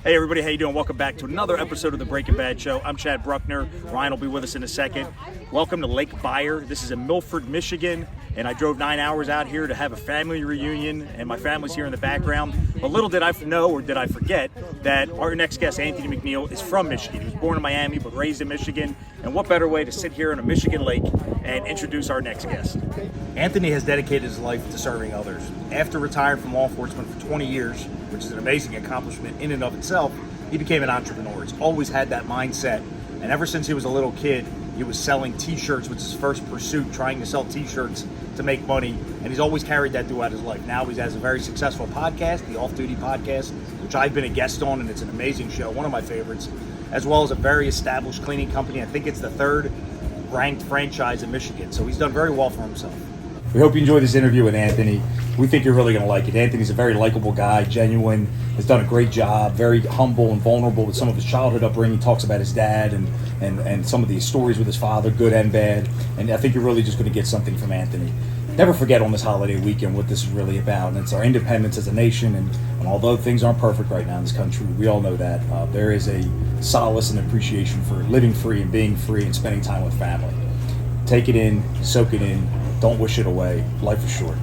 Hey everybody, how you doing? Welcome back to another episode of the Breaking Bad Show. I'm Chad Bruckner. Ryan will be with us in a second. Welcome to Lake Byre. This is in Milford, Michigan, and I drove 9 hours out here to have a family reunion, and my family's here in the background. But little did I know, or did I forget, that our next guest, Anthony McNeil, is from Michigan. He was born in Miami, but raised in Michigan. And what better way to sit here on a Michigan lake and introduce our next guest? Anthony has dedicated his life to serving others. After retiring from law enforcement for 20 years, which is an amazing accomplishment in and of itself, he became an entrepreneur. He's always had that mindset. And ever since he was a little kid, he was selling t-shirts, which is his first pursuit, trying to sell t-shirts to make money. And he's always carried that throughout his life. Now he has a very successful podcast, the Off Duty Podcast, which I've been a guest on, and it's an amazing show, one of my favorites, as well as a very established cleaning company. I think it's the third ranked franchise in Michigan. So he's done very well for himself. We hope you enjoy this interview with Anthony. We think you're really going to like it. Anthony's a very likable guy, genuine, has done a great job, very humble and vulnerable with some of his childhood upbringing. He talks about his dad and some of the stories with his father, good and bad. And I think you're really just going to get something from Anthony. Never forget on this holiday weekend what this is really about. And it's our independence as a nation. And although things aren't perfect right now in this country, we all know that, there is a solace and appreciation for living free and being free and spending time with family. Take it in, soak it in. Don't wish it away. Life is short.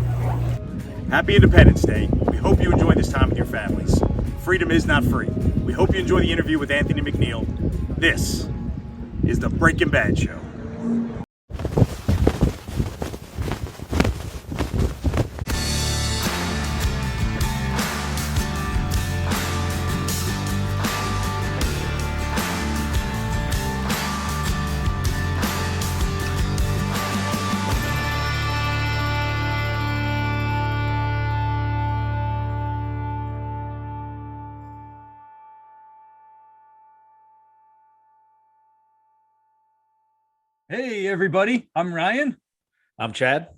Happy Independence Day. We hope you enjoy this time with your families. Freedom is not free. We hope you enjoy the interview with Anthony McNeil. This is the Breaking Bad Show. Hey, everybody. I'm Ryan. I'm Chad.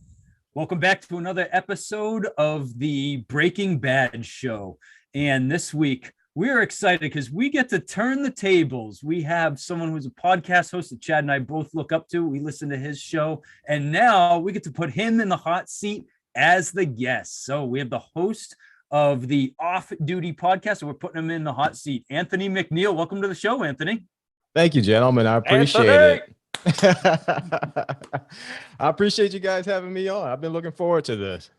Welcome back to another episode of the Breaking Bad Show. And this week, we're excited because we get to turn the tables. We have someone who's a podcast host that Chad and I both look up to. We listen to his show. And now we get to put him in the hot seat as the guest. So we have the host of the Off Duty Podcast, and we're putting him in the hot seat. Anthony McNeil. Welcome to the show, Anthony. Thank you, gentlemen. I appreciate it. I appreciate you guys having me on. I've been looking forward to this.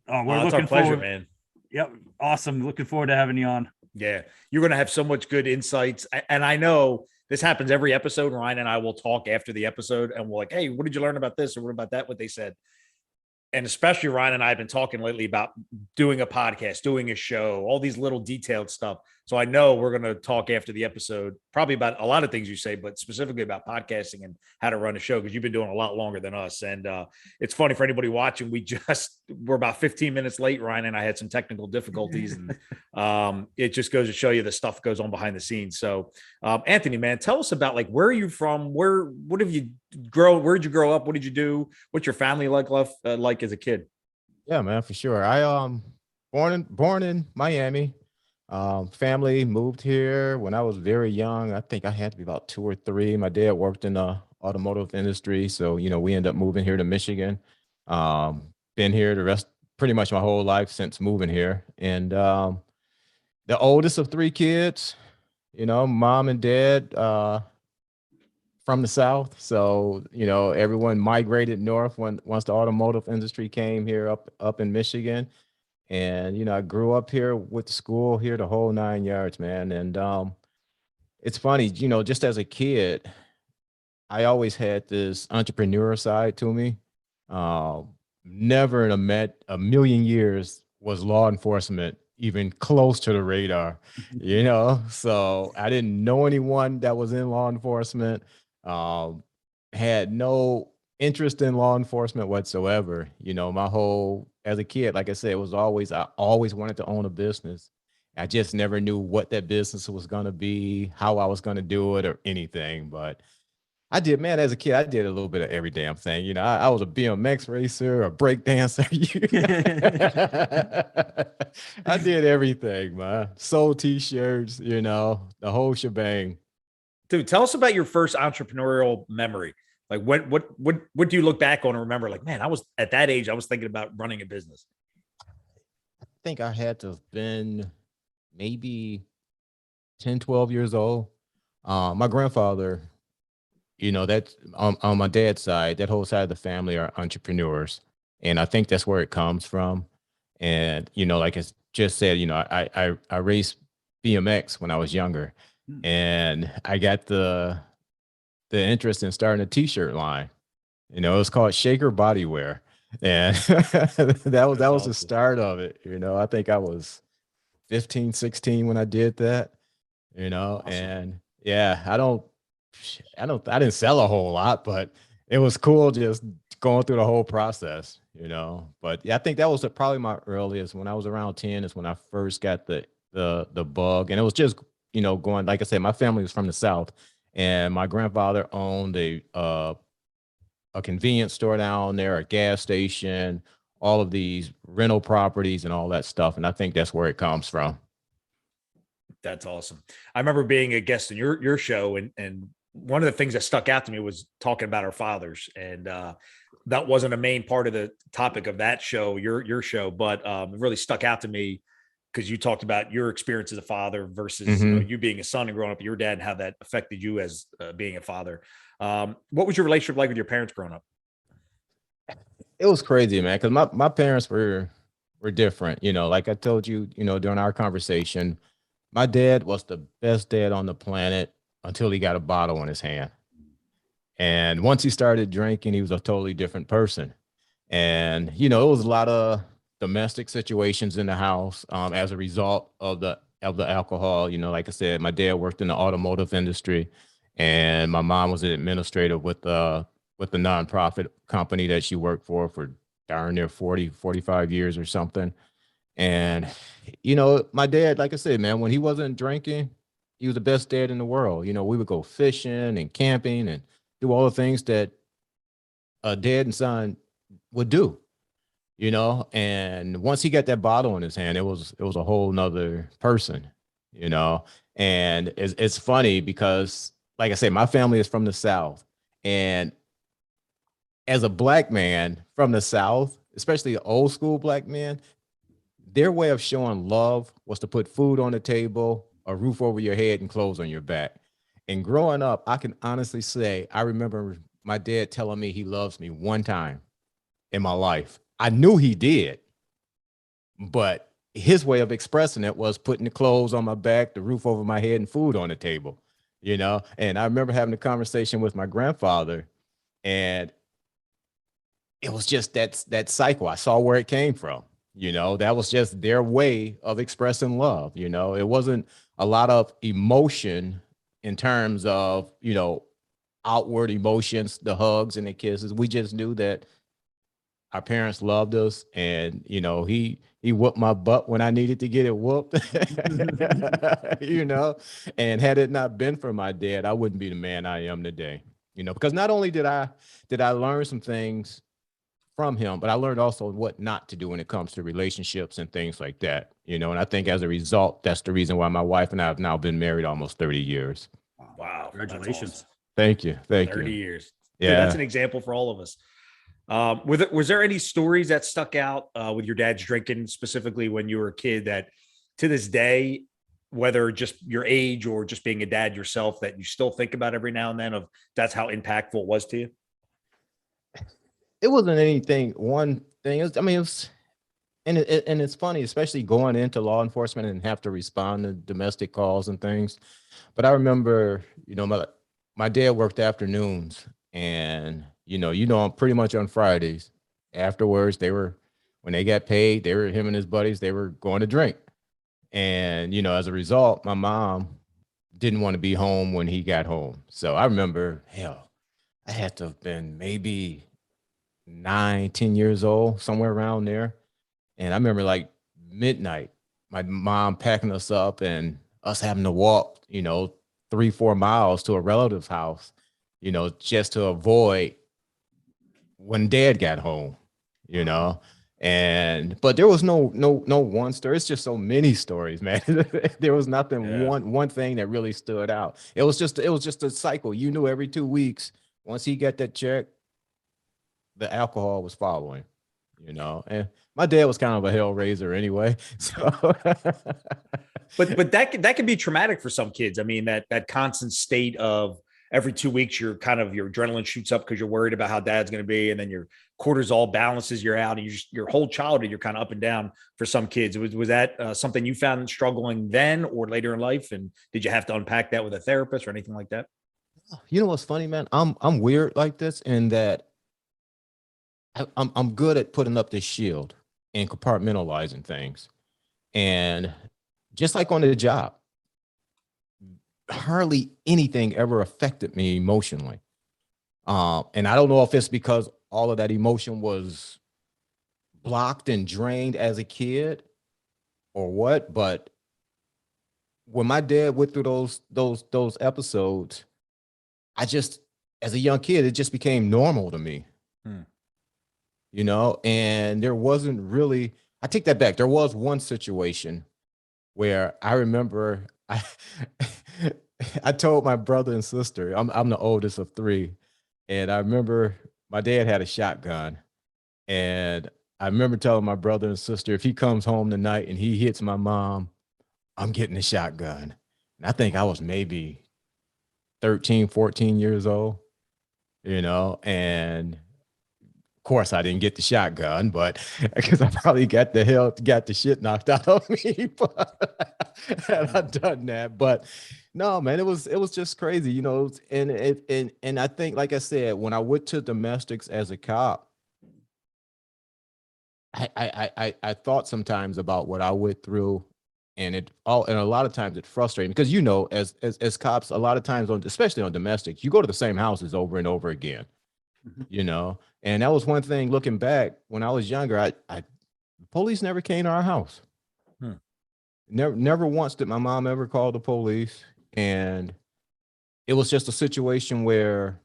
Oh, we're it's looking our pleasure, forward, man. Yep, awesome. Looking forward to having you on. Yeah, you're going to have so much good insights. And I know this happens every episode. Ryan and I will talk after the episode and we're like, hey, what did you learn about this? Or what about that? What they said. And especially Ryan and I have been talking lately about doing a podcast, doing a show, all these little detailed stuff. So I know we're going to talk after the episode, probably about a lot of things you say, but specifically about podcasting and how to run a show, because you've been doing a lot longer than us. And it's funny for anybody watching, we're about 15 minutes late. Ryan and I had some technical difficulties, and it just goes to show you the stuff goes on behind the scenes. So Anthony, man, tell us about where are you from? Where did you grow up? What did you do? What's your family like as a kid? Yeah, man, for sure. I born in Miami. Family moved here when I was very young. I think I had to be about 2 or 3. My dad worked in the automotive industry, so we ended up moving here to Michigan. Been here pretty much my whole life since moving here. And the oldest of 3 kids, mom and dad from the South. So, everyone migrated north once the automotive industry came here up in Michigan. And, I grew up here with the school here, the whole 9 yards, man. And it's funny, just as a kid, I always had this entrepreneur side to me. Never in a million years was law enforcement even close to the radar, So I didn't know anyone that was in law enforcement, had no interest in law enforcement whatsoever. As a kid, like I said, I always wanted to own a business. I just never knew what that business was going to be, how I was going to do it or anything. But I did, man, as a kid, I did a little bit of every damn thing. I was a BMX racer, a break dancer. I did everything, man. Sold t-shirts, the whole shebang. Dude, tell us about your first entrepreneurial memory. What do you look back on and remember? Man, I was at that age, I was thinking about running a business. I think I had to have been maybe 10, 12 years old. My grandfather, that's on my dad's side, that whole side of the family are entrepreneurs. And I think that's where it comes from. And, like I just said, I raced BMX when I was younger, and I got the interest in starting a t-shirt line. It was called Shaker Bodywear. And that was the start of it. I think I was 15, 16 when I did that, Awesome. and yeah, I didn't sell a whole lot, but it was cool just going through the whole process, but yeah, I think that was probably my earliest. When I was around 10 is when I first got the bug. And it was just, going, like I said, my family was from the South, and my grandfather owned a convenience store down there, a gas station, all of these rental properties and all that stuff. And I think that's where it comes from. That's awesome. I remember being a guest in your show, and one of the things that stuck out to me was talking about our fathers. And that wasn't a main part of the topic of that show, your show, but it really stuck out to me because you talked about your experience as a father versus you being a son and growing up with your dad, and how that affected you as being a father. What was your relationship like with your parents growing up? It was crazy, man, because my parents were different. Like I told you, during our conversation, my dad was the best dad on the planet until he got a bottle in his hand. And once he started drinking, he was a totally different person. And, it was a lot of domestic situations in the house as a result of the alcohol. Like I said, my dad worked in the automotive industry, and my mom was an administrator with the nonprofit company that she worked for darn near 40, 45 years or something. And, my dad, like I said, man, when he wasn't drinking, he was the best dad in the world. We would go fishing and camping and do all the things that a dad and son would do, and once he got that bottle in his hand, it was a whole nother person, and it's funny because, like I said, my family is from the South, and as a black man from the South, especially the old school black men, their way of showing love was to put food on the table, a roof over your head, and clothes on your back. And growing up, I can honestly say, I remember my dad telling me he loves me one time in my life. I knew he did, but his way of expressing it was putting the clothes on my back, the roof over my head, and food on the table, And I remember having a conversation with my grandfather, and it was just that cycle. I saw where it came from. That was just their way of expressing love. It wasn't a lot of emotion in terms of, outward emotions, the hugs and the kisses. We just knew that our parents loved us, and, he whooped my butt when I needed to get it whooped, and had it not been for my dad, I wouldn't be the man I am today, because not only did I learn some things from him, but I learned also what not to do when it comes to relationships and things like that, and I think as a result, that's the reason why my wife and I have now been married almost 30 years. Wow. Congratulations. Awesome. Thank you. 30 years. Yeah. Dude, that's an example for all of us. Was there any stories that stuck out with your dad's drinking, specifically when you were a kid, that to this day, whether just your age or just being a dad yourself, that you still think about every now and then, of that's how impactful it was to you? It wasn't anything. One thing is, I mean, it was, and it's funny, especially going into law enforcement and have to respond to domestic calls and things. But I remember, my dad worked afternoons, and pretty much on Fridays afterwards, when they got paid, him and his buddies, they were going to drink. And, as a result, my mom didn't want to be home when he got home. So I remember, hell, I had to have been maybe 9, 10 years old, somewhere around there. And I remember like midnight, my mom packing us up and us having to walk, 3, 4 miles to a relative's house, just to avoid when dad got home, but there was no one story. It's just so many stories, man. There was nothing, one thing that really stood out. It was just a cycle. Every 2 weeks, once he got that check, the alcohol was following, and my dad was kind of a hell raiser anyway. So But that can be traumatic for some kids. I mean, that constant state of every 2 weeks, your adrenaline shoots up because you're worried about how dad's going to be. And then your cortisol balances you out, and your whole childhood, you're kind of up and down for some kids. Was that something you found struggling then or later in life? And did you have to unpack that with a therapist or anything like that? You know what's funny, man? I'm weird like this in that I'm good at putting up this shield and compartmentalizing things. And just like on the job, hardly anything ever affected me emotionally. And I don't know if it's because all of that emotion was blocked and drained as a kid or what, but when my dad went through those episodes, I just, as a young kid, it just became normal to me. You know, and there wasn't really, I take that back. There was one situation where I remember I told my brother and sister, I'm the oldest of three, and I remember my dad had a shotgun, and I remember telling my brother and sister, if he comes home tonight and he hits my mom, I'm getting a shotgun. And I think I was maybe 13, 14 years old, you know, and of course I didn't get the shotgun, but because I probably got the shit knocked out of me, but had I done that. But no, man, it was just crazy, you know. And I think, like I said, when I went to domestics as a cop, I thought sometimes about what I went through, and a lot of times it frustrated me because, you know, as cops, a lot of times especially on domestics, you go to the same houses over and over again, you know. And that was one thing looking back when I was younger, police never came to our house. Never once did my mom ever call the police. And it was just a situation where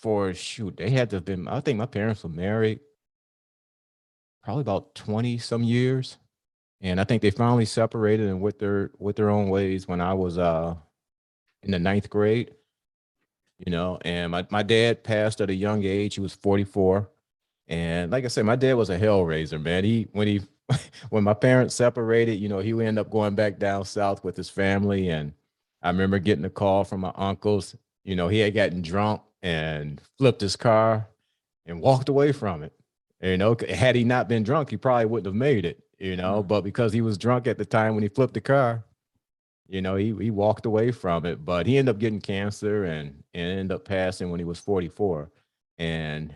they had to have been, I think my parents were married probably about 20 some years. And I think they finally separated and with their own ways when I was in the 9th grade, you know. And my dad passed at a young age. He was 44. And like I said, my dad was a hellraiser, man. When my parents separated, you know, he would end up going back down south with his family. And I remember getting a call from my uncles. You know, he had gotten drunk and flipped his car and walked away from it. You know, had he not been drunk, he probably wouldn't have made it, you know. But because he was drunk at the time when he flipped the car, you know, he walked away from it. But he ended up getting cancer and ended up passing when he was 44. And,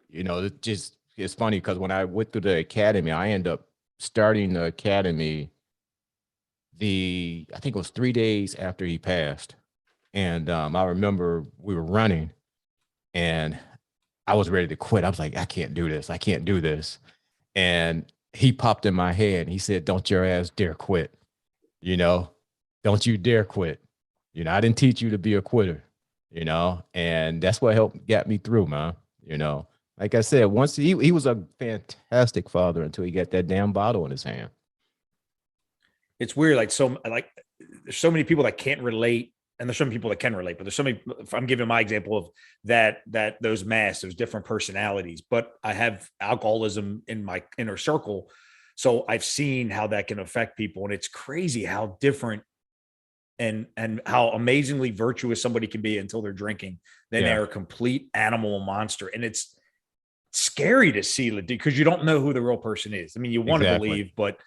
you know, it's funny because when I went through the academy, I ended up starting the academy I think it was 3 days after he passed. And I remember we were running and I was ready to quit. I was like, I can't do this. I can't do this. And he popped in my head. He said, don't your ass dare quit. You know, don't you dare quit. You know, I didn't teach you to be a quitter, you know, and that's what helped get me through, man. You know, like I said, once he was a fantastic father until he got that damn bottle in his hand. It's weird. There's so many people that can't relate, and there's some people that can relate, but there's so many. If I'm giving my example of that those masks, those different personalities, but I have alcoholism in my inner circle. So I've seen how that can affect people. And it's crazy how different and how amazingly virtuous somebody can be until they're drinking. Then they're a complete animal monster. And it's scary to see because you don't know who the real person is. I mean, you want to believe, but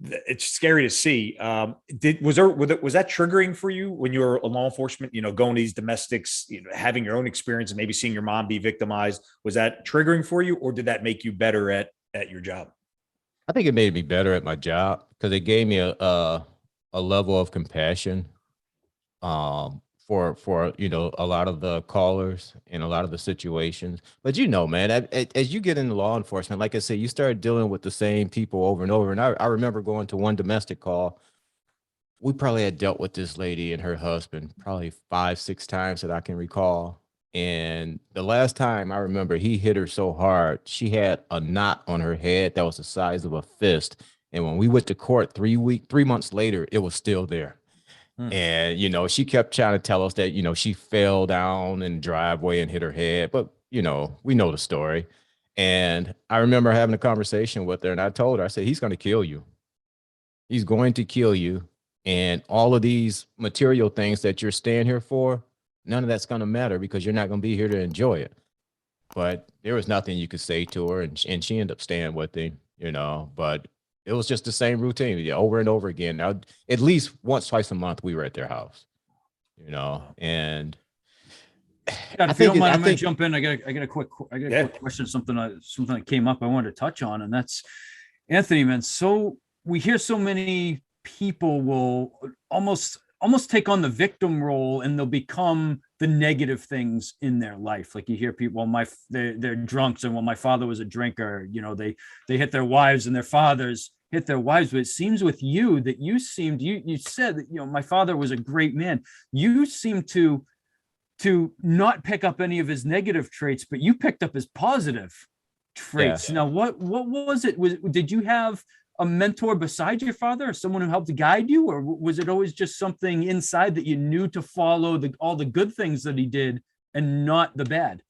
it's scary to see. Was that triggering for you when you were a law enforcement, you know, going to these domestics, you know, having your own experience and maybe seeing your mom be victimized? Was that triggering for you, or did that make you better at your job? I think it made me better at my job because it gave me a level of compassion for you know, a lot of the callers and a lot of the situations. But you know, man, as you get into law enforcement, like I said, you start dealing with the same people over and over. And I remember going to one domestic call. We probably had dealt with this lady and her husband probably 5, 6 times that I can recall. And the last time I remember, he hit her so hard, she had a knot on her head that was the size of a fist. And when we went to court 3 months later, it was still there. And, you know, she kept trying to tell us that, you know, she fell down in the driveway and hit her head. But, you know, we know the story. And I remember having a conversation with her, and I told her, I said, he's going to kill you. He's going to kill you. And all of these material things that you're staying here for, none of that's going to matter because you're not going to be here to enjoy it. But there was nothing you could say to her, and she ended up staying with him, but it was just the same routine, over and over again. Now, at least once, twice a month, we were at their house, and God, if you don't mind, I'm going to jump in. I got a quick question, something that came up I wanted to touch on, and that's Anthony, man. So we hear so many people will almost take on the victim role, and they'll become the negative things in their life. Like you hear people, they're drunks, and my father was a drinker. They hit their wives, and their fathers hit their wives. But it seems with you that you said that my father was a great man. You seem to not pick up any of his negative traits, but you picked up his positive traits. Yeah. Now, what was it? Did you have a mentor beside your father, or someone who helped guide you, or was it always just something inside that you knew to follow all the good things that he did and not the bad?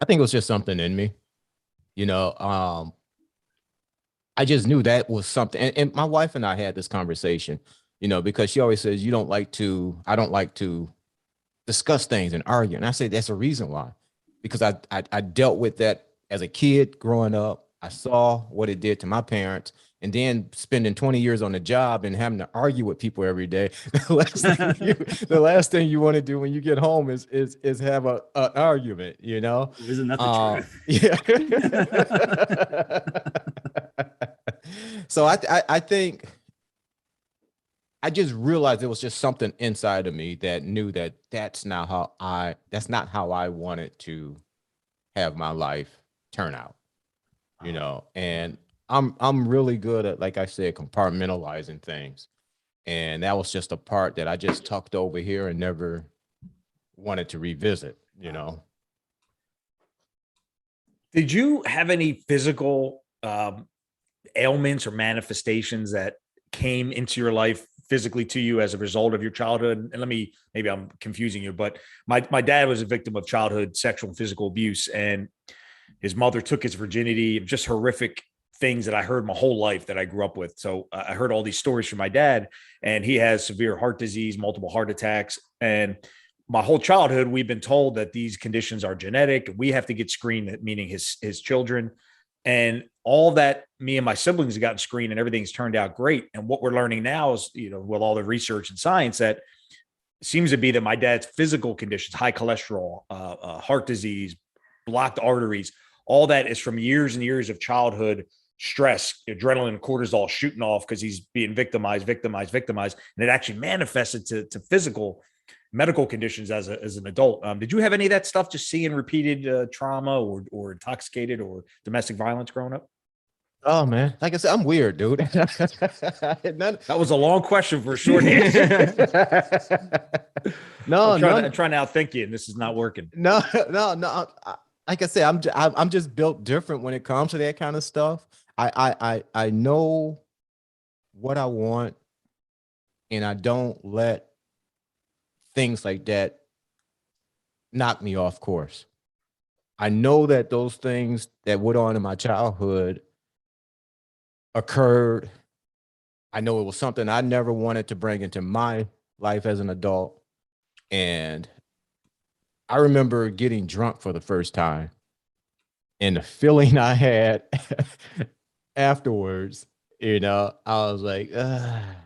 I think it was just something in me, I just knew that was something. And my wife and I had this conversation, because she always says, I don't like to discuss things and argue. And I say, that's a reason why, because I dealt with that as a kid growing up. I saw what it did to my parents, and then spending 20 years on the job and having to argue with people every day. The last thing you want to do when you get home is have an argument, Isn't that the truth? Yeah. So I think I just realized it was just something inside of me that knew that that's not how I wanted to have my life turn out, and I'm really good at, like I said, compartmentalizing things. And that was just a part that I just tucked over here and never wanted to revisit, Did you have any physical ailments or manifestations that came into your life physically to you as a result of your childhood? And maybe I'm confusing you, but my dad was a victim of childhood sexual and physical abuse, and his mother took his virginity. Just horrific things that I heard my whole life that I grew up with. So I heard all these stories from my dad, and he has severe heart disease, multiple heart attacks. And my whole childhood, we've been told that these conditions are genetic. We have to get screened, meaning his children. And all that, me and my siblings have gotten screened, and everything's turned out great. And what we're learning now is, with all the research and science, that seems to be that my dad's physical conditions, high cholesterol, heart disease, blocked arteries, all that is from years and years of childhood stress, adrenaline, cortisol shooting off because he's being victimized. And it actually manifested to physical medical conditions as an adult. Did you have any of that stuff, just seeing repeated trauma or intoxicated or domestic violence growing up? Oh man, like I said, I'm weird, dude. That was a long question for a short answer. I'm trying to outthink you, and this is not working. No. Like I said, I'm just built different when it comes to that kind of stuff. I know what I want, and I don't let things like that knock me off course. I know that those things that went on in my childhood occurred. I know it was something I never wanted to bring into my life as an adult. And I remember getting drunk for the first time, and the feeling I had afterwards, I was like,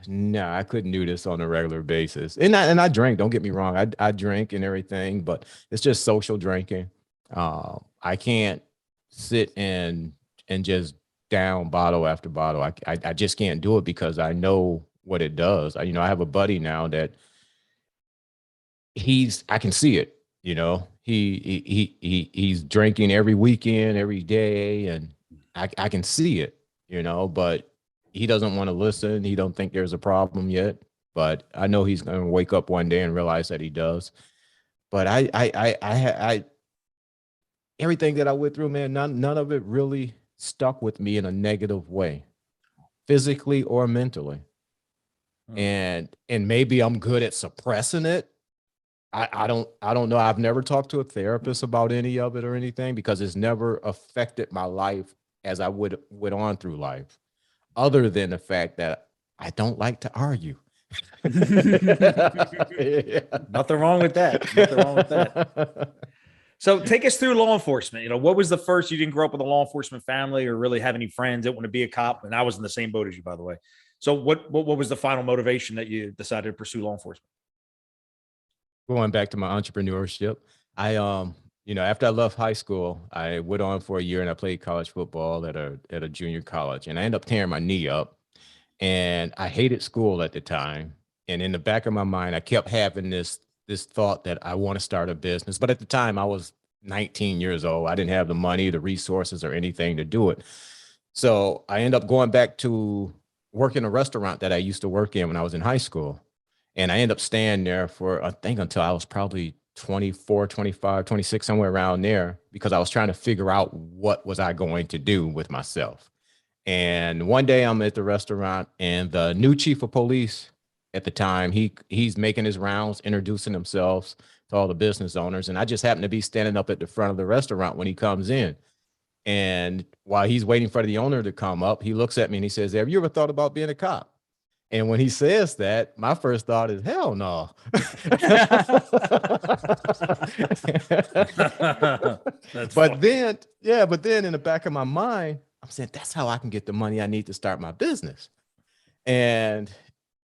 no, I couldn't do this on a regular basis. And I drink, don't get me wrong. I drink and everything, but it's just social drinking. I can't sit and just down bottle after bottle. I just can't do it because I know what it does. I have a buddy now that I can see it, he's drinking every weekend, every day, and I can see it, but he doesn't want to listen. He don't think there's a problem yet, but I know he's going to wake up one day and realize that he does. But I everything that I went through, man, none of it really stuck with me in a negative way, physically or mentally. And maybe I'm good at suppressing it. I don't know. I've never talked to a therapist about any of it or anything, because it's never affected my life as I went on through life, other than the fact that I don't like to argue. Nothing wrong with that. Nothing wrong with that. So take us through law enforcement. What was the first, you didn't grow up with a law enforcement family or really have any friends that want to be a cop? And I was in the same boat as you, by the way. So what was the final motivation that you decided to pursue law enforcement? Going back to my entrepreneurship, I after I left high school, I went on for a year and I played college football at a junior college, and I ended up tearing my knee up. And I hated school at the time. And in the back of my mind, I kept having this thought that I want to start a business. But at the time, I was 19 years old. I didn't have the money, the resources, or anything to do it. So I ended up going back to work in a restaurant that I used to work in when I was in high school. And I ended up staying there for, I think, until I was probably 24, 25, 26, somewhere around there, because I was trying to figure out what was I going to do with myself. And one day I'm at the restaurant, and the new chief of police at the time, he's making his rounds, introducing himself to all the business owners. And I just happened to be standing up at the front of the restaurant when he comes in. And while he's waiting for the owner to come up, he looks at me and he says, "Have you ever thought about being a cop?" And when he says that, my first thought is, hell no. But then in the back of my mind, I'm saying, that's how I can get the money I need to start my business. And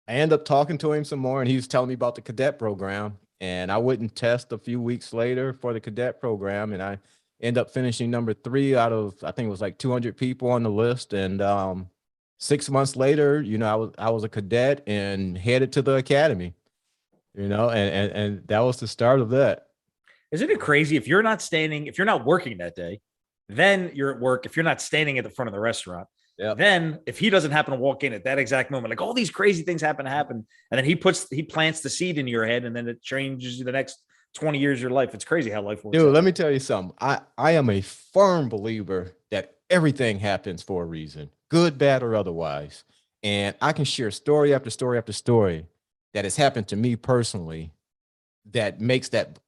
I end up talking to him some more, and he was telling me about the cadet program. And I wouldn't test a few weeks later for the cadet program. And I end up finishing number 3 out of, I think it was like 200 people on the list. And 6 months later, I was a cadet and headed to the academy, and that was the start of that. Isn't it crazy? If you're not working that day, then you're at work. If you're not standing at the front of the restaurant, then if he doesn't happen to walk in at that exact moment, like all these crazy things happen, and then he plants the seed into your head, and then it changes the next 20 years of your life. It's crazy how life works. Dude, let me tell you something. I am a firm believer that everything happens for a reason, good, bad, or otherwise. And I can share story after story after story that has happened to me personally that makes that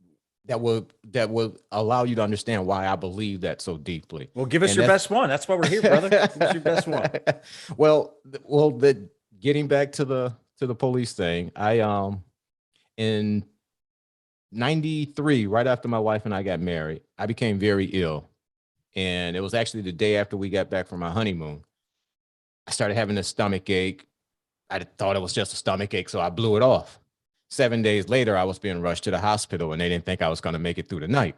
will allow you to understand why I believe that so deeply. Well, give us your best one. That's why we're here, brother. Give us your best one. Well, getting back to the police thing, I in 93, right after my wife and I got married, I became very ill. And it was actually the day after we got back from our honeymoon. I started having a stomach ache. I thought it was just a stomach ache, so I blew it off. 7 days later, I was being rushed to the hospital, and they didn't think I was going to make it through the night.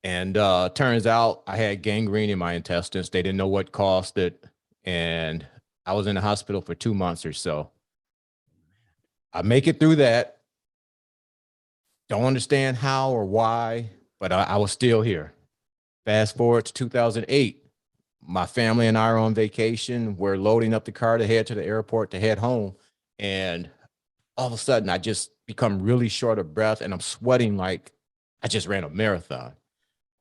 And turns out I had gangrene in my intestines. They didn't know what caused it. And I was in the hospital for 2 months or so. I make it through that. Don't understand how or why, but I was still here. Fast forward to 2008. My family and I are on vacation. We're loading up the car to head to the airport to head home. And all of a sudden, I just become really short of breath, and I'm sweating like I just ran a marathon.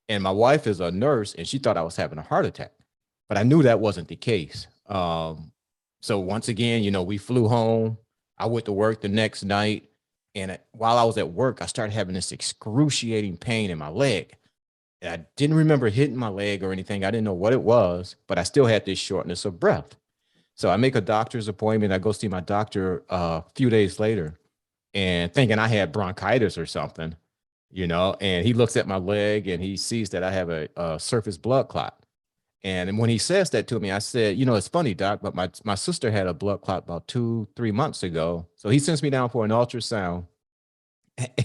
And my wife is a nurse, and she thought I was having a heart attack, but I knew that wasn't the case. So once again, we flew home. I went to work the next night, and while I was at work, I started having this excruciating pain in my leg. And I didn't remember hitting my leg or anything. I didn't know what it was, but I still had this shortness of breath. So I make a doctor's appointment. I go see my doctor a few days later, and thinking I had bronchitis or something, and he looks at my leg and he sees that I have a surface blood clot. And when he says that to me, I said, it's funny, doc, but my sister had a blood clot about 2-3 months ago. So he sends me down for an ultrasound,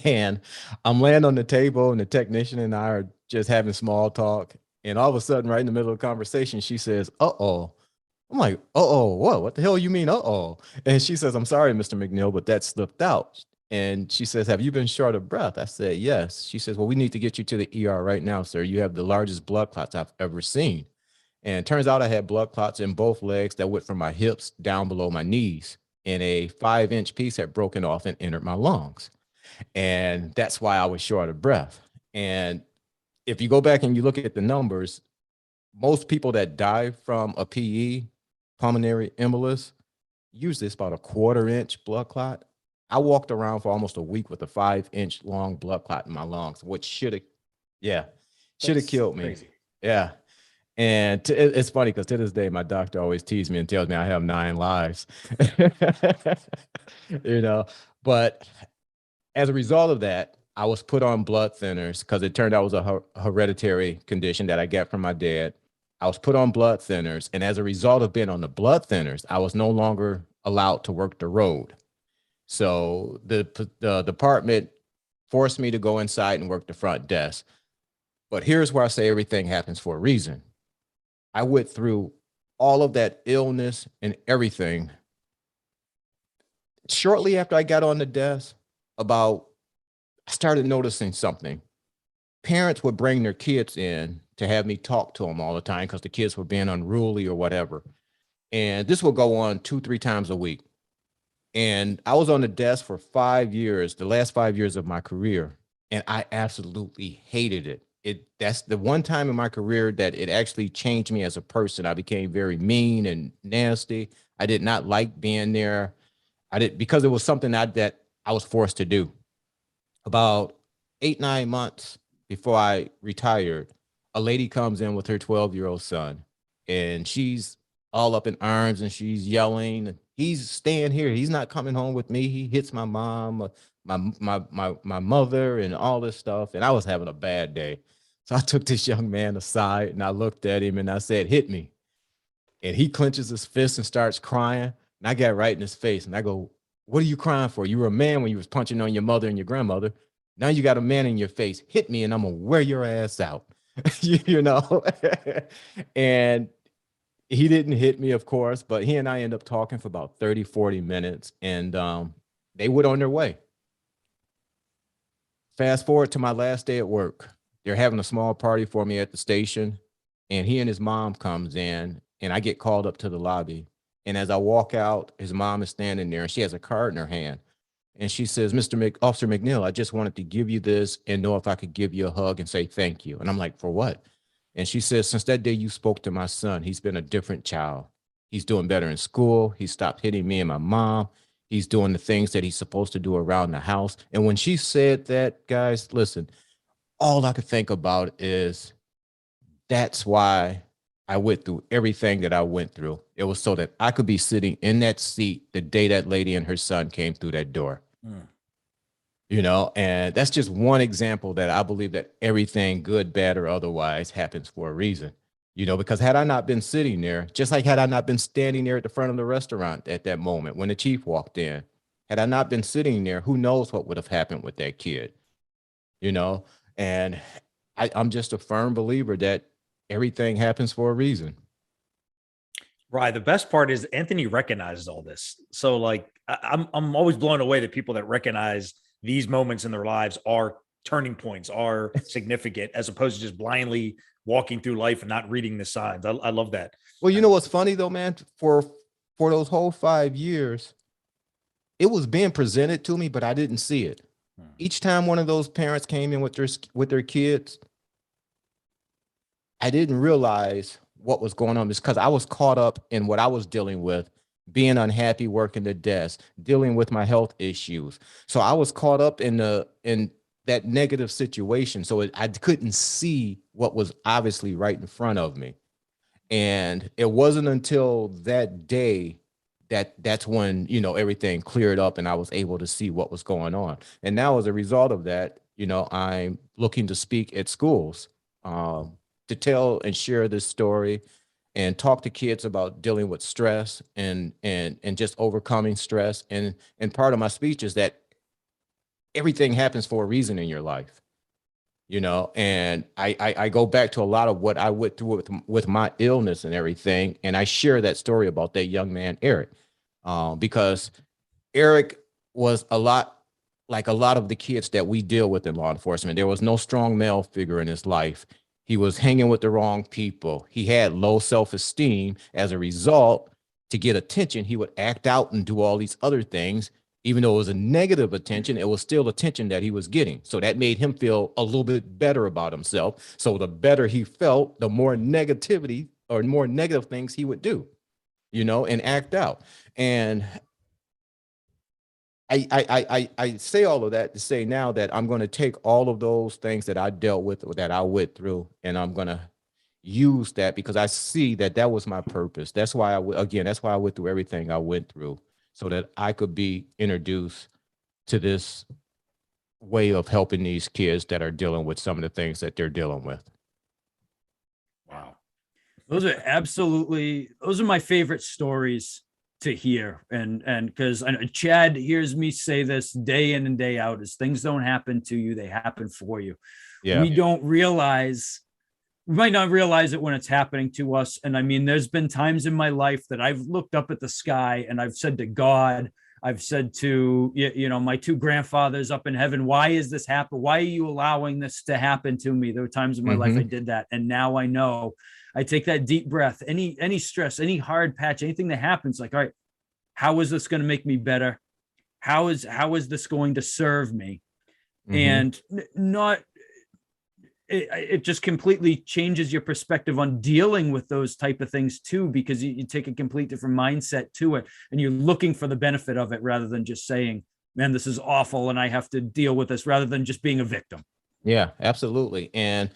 and I'm laying on the table, and the technician and I are just having small talk. And all of a sudden, right in the middle of the conversation, she says, "Uh-oh." I'm like, "Uh-oh, what? What the hell you mean, uh-oh?" And she says, "I'm sorry, Mr. McNeil, but that slipped out." And she says, "Have you been short of breath?" I said, "Yes." She says, "Well, we need to get you to the ER right now, sir. You have the largest blood clots I've ever seen." And it turns out I had blood clots in both legs that went from my hips down below my knees, and a 5-inch piece had broken off and entered my lungs. And that's why I was short of breath. And if you go back and you look at the numbers, most people that die from a PE, pulmonary embolus, usually it's about a 1/4-inch blood clot. I walked around for almost a week with a 5-inch long blood clot in my lungs, which should have killed me. Crazy. Yeah. And it's funny because to this day, my doctor always teases me and tells me I have 9 lives. you know, but as a result of that, I was put on blood thinners because it turned out it was a hereditary condition that I got from my dad. I was put on blood thinners. And as a result of being on the blood thinners, I was no longer allowed to work the road. So the department forced me to go inside and work the front desk. But here's where I say everything happens for a reason. I went through all of that illness and everything. Shortly after I got on the desk, I started noticing something. Parents would bring their kids in to have me talk to them all the time because the kids were being unruly or whatever. And this would go on 2-3 times a week. And I was on the desk for 5 years, the last 5 years of my career, and I absolutely hated it. That's the one time in my career that it actually changed me as a person. I became very mean and nasty. I did not like being there. Because it was something that I was forced to do. About 8-9 months before I retired, a lady comes in with her 12-year-old son, and she's all up in arms and she's yelling. He's staying here. He's not coming home with me. He hits my mom, my mother, and all this stuff. And I was having a bad day. So I took this young man aside and I looked at him and I said, "Hit me." And he clenches his fist and starts crying. And I got right in his face and I go, "What are you crying for? You were a man when you was punching on your mother and your grandmother. Now you got a man in your face. Hit me and I'm gonna wear your ass out." you know? And he didn't hit me, of course, but he and I ended up talking for about 30-40 minutes, and they went on their way. Fast forward to my last day at work. They're having a small party for me at the station, and he and his mom comes in, and I get called up to the lobby. And as I walk out, his mom is standing there, and she has a card in her hand. And she says, Officer McNeil, I just wanted to give you this and know if I could give you a hug and say thank you. And I'm like, "For what?" And she says, "Since that day you spoke to my son, he's been a different child. He's doing better in school. He stopped hitting me and my mom. He's doing the things that he's supposed to do around the house." And when she said that, guys, listen, all I could think about is that's why I went through everything that I went through. It was so that I could be sitting in that seat the day that lady and her son came through that door. And that's just one example that I believe that everything, good, bad, or otherwise, happens for a reason. Because had I not been sitting there, just like had I not been standing there at the front of the restaurant at that moment when the chief walked in, had I not been sitting there, who knows what would have happened with that kid, And I'm just a firm believer that everything happens for a reason. Right. The best part is Anthony recognizes all this. So like, I'm always blown away that people that recognize these moments in their lives are turning points, are significant, as opposed to just blindly walking through life and not reading the signs. I love that. Well, you know what's funny though, man? For those whole 5 years, it was being presented to me, but I didn't see it. Each time one of those parents came in with their kids, I didn't realize what was going on, because I was caught up in what I was dealing with, being unhappy working the desk, dealing with my health issues. So I was caught up in that negative situation. So I couldn't see what was obviously right in front of me. And it wasn't until that day that's when, everything cleared up and I was able to see what was going on. And now as a result of that, I'm looking to speak at schools, to tell and share this story and talk to kids about dealing with stress and just overcoming stress. And part of my speech is that everything happens for a reason in your life, and I go back to a lot of what I went through with my illness and everything. And I share that story about that young man, Eric, because Eric was a lot like a lot of the kids that we deal with in law enforcement. There was no strong male figure in his life. He was hanging with the wrong people. He had low self-esteem. As a result, to get attention, he would act out and do all these other things. Even though it was a negative attention, it was still attention that he was getting. So that made him feel a little bit better about himself. So the better he felt, the more negativity or more negative things he would do, and act out. And I say all of that to say now that I'm going to take all of those things that I dealt with or that I went through, and I'm going to use that because I see that that was my purpose. That's why that's why I went through everything I went through, so that I could be introduced to this way of helping these kids that are dealing with some of the things that they're dealing with. Wow. Those are my favorite stories to hear. And because Chad hears me say this day in and day out, is things don't happen to you, they happen for you. Yeah. We might not realize it when it's happening to us. And I mean, there's been times in my life that I've looked up at the sky and I've said to God, I've said to, my two grandfathers up in heaven, why is this happen? Why are you allowing this to happen to me? There were times in my life I did that. And now I know. I take that deep breath, any stress, any hard patch, anything that happens, like, all right, how is this going to make me better? How is this going to serve me? And it just completely changes your perspective on dealing with those type of things too, because you take a complete different mindset to it and you're looking for the benefit of it rather than just saying, man, this is awful and I have to deal with this, rather than just being a victim. Yeah, absolutely. And,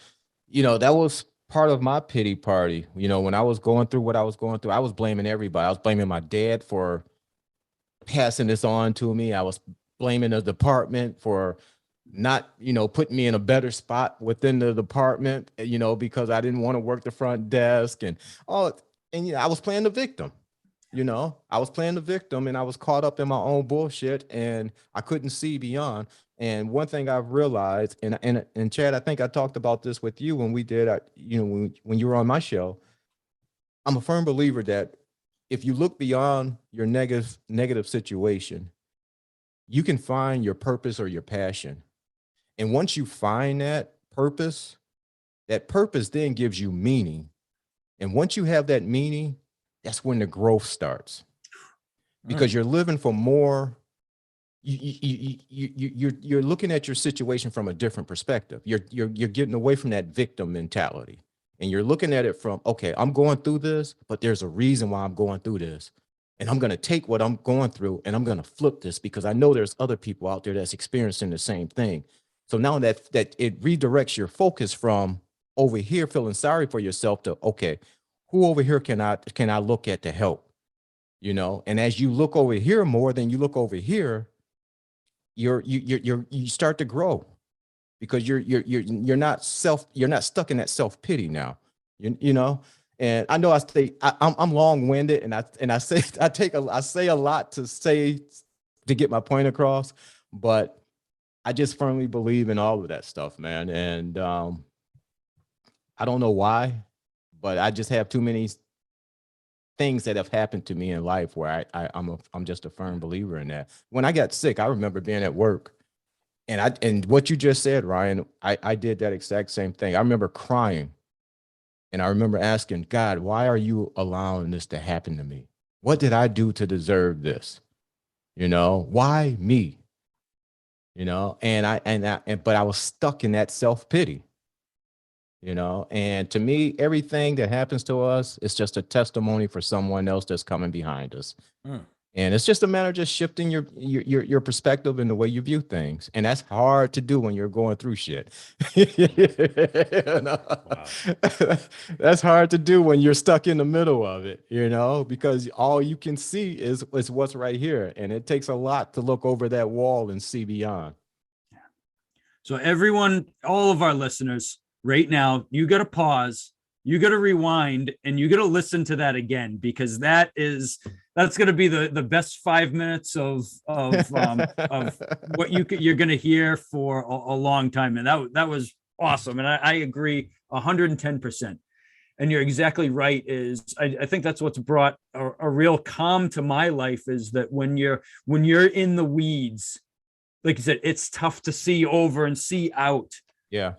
that was part of my pity party. When I was going through what I was going through, I was blaming everybody. I was blaming my dad for passing this on to me. I was blaming the department for not, putting me in a better spot within the department, because I didn't want to work the front desk and I was playing the victim. I was playing the victim and I was caught up in my own bullshit and I couldn't see beyond. And one thing I've realized, and Chad, I think I talked about this with you when we did, when you were on my show. I'm a firm believer that if you look beyond your negative situation, you can find your purpose or your passion. And once you find that purpose then gives you meaning. And once you have that meaning, that's when the growth starts, because you're living for more. You're looking at your situation from a different perspective. You're getting away from that victim mentality, and you're looking at it from, okay, I'm going through this, but there's a reason why I'm going through this, and I'm going to take what I'm going through and I'm going to flip this because I know there's other people out there that's experiencing the same thing. So now that it redirects your focus from over here feeling sorry for yourself to, okay, who over here can I look at to help? And as you look over here more than you look over here, you start to grow, because you're not stuck in that self-pity now. And I know I'm long-winded and I say a lot to get my point across, but I just firmly believe in all of that stuff, man. And I don't know why, but I just have too many things that have happened to me in life where I'm just a firm believer in that. When I got sick, I remember being at work, and what you just said, Ryan, I did that exact same thing. I remember crying, and I remember asking God, why are you allowing this to happen to me? What did I do to deserve this? Why me? But I was stuck in that self-pity. And to me, everything that happens to us is just a testimony for someone else that's coming behind us. And it's just a matter of just shifting your perspective and the way you view things. And that's hard to do when you're going through shit. Wow. That's hard to do when you're stuck in the middle of it, because all you can see is what's right here. And it takes a lot to look over that wall and see beyond. So everyone, all of our listeners, right now, you got to pause, you got to rewind, and you got to listen to that again, because that's going to be the best 5 minutes of what you're going to hear for a long time. And that was awesome. And I agree 110%. And you're exactly right. I think that's what's brought a real calm to my life, is that when you're in the weeds, like you said, it's tough to see over and see out. Yeah.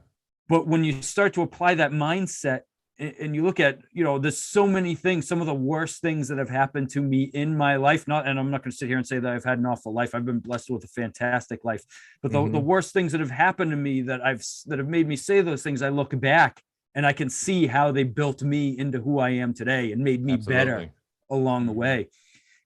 But when you start to apply that mindset and you look at, there's so many things, some of the worst things that have happened to me in my life, and I'm not going to sit here and say that I've had an awful life. I've been blessed with a fantastic life, but the worst things that have happened to me that have made me say those things, I look back and I can see how they built me into who I am today and made me better along the way.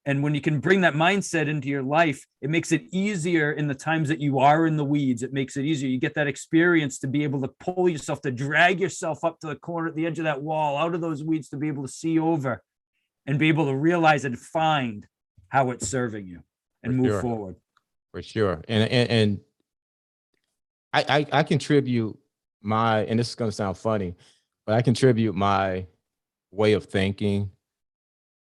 And when you can bring that mindset into your life, it makes it easier in the times that you are in the weeds. It makes it easier. You get that experience to be able to pull yourself, to drag yourself up to the corner, at the edge of that wall, out of those weeds, to be able to see over and be able to realize and find how it's serving you and move forward. For sure. And I contribute my, and this is going to sound funny, but I contribute my way of thinking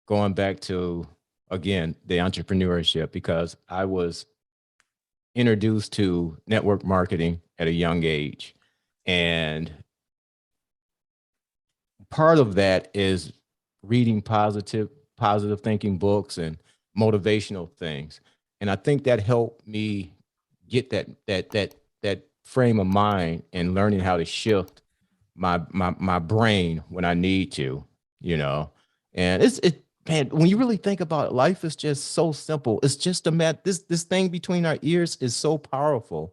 going back to, again, the entrepreneurship, because I was introduced to network marketing at a young age. And part of that is reading positive thinking books and motivational things. And I think that helped me get that frame of mind and learning how to shift my brain when I need to, you know. And man, when you really think about it, life is just so simple. It's just this thing between our ears is so powerful.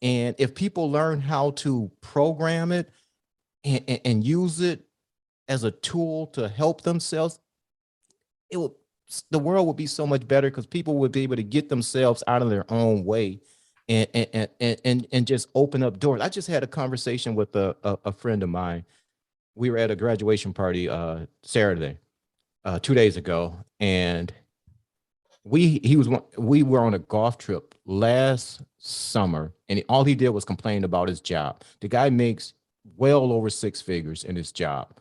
And if people learn how to program it and use it as a tool to help themselves, the world would be so much better, because people would be able to get themselves out of their own way and just open up doors. I just had a conversation with a friend of mine. We were at a graduation party Saturday, 2 days ago, and we were on a golf trip last summer, and all he did was complain about his job. The guy makes well over 6 figures in his job,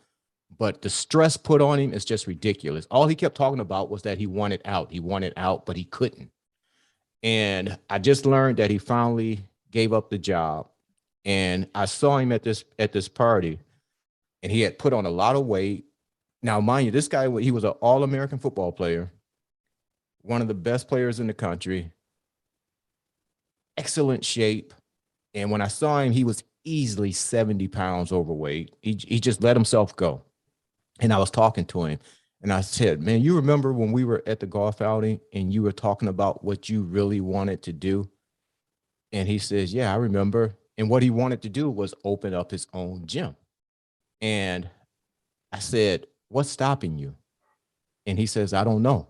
but the stress put on him is just ridiculous. All he kept talking about was that he wanted out, but he couldn't. And I just learned that he finally gave up the job. And I saw him at this party, and he had put on a lot of weight. Now, mind you, this guy, he was an All-American football player, one of the best players in the country, excellent shape. And when I saw him, he was easily 70 pounds overweight. He just let himself go. And I was talking to him, and I said, man, you remember when we were at the golf outing and you were talking about what you really wanted to do? And he says, yeah, I remember. And what he wanted to do was open up his own gym. And I said, what's stopping you? And he says, I don't know.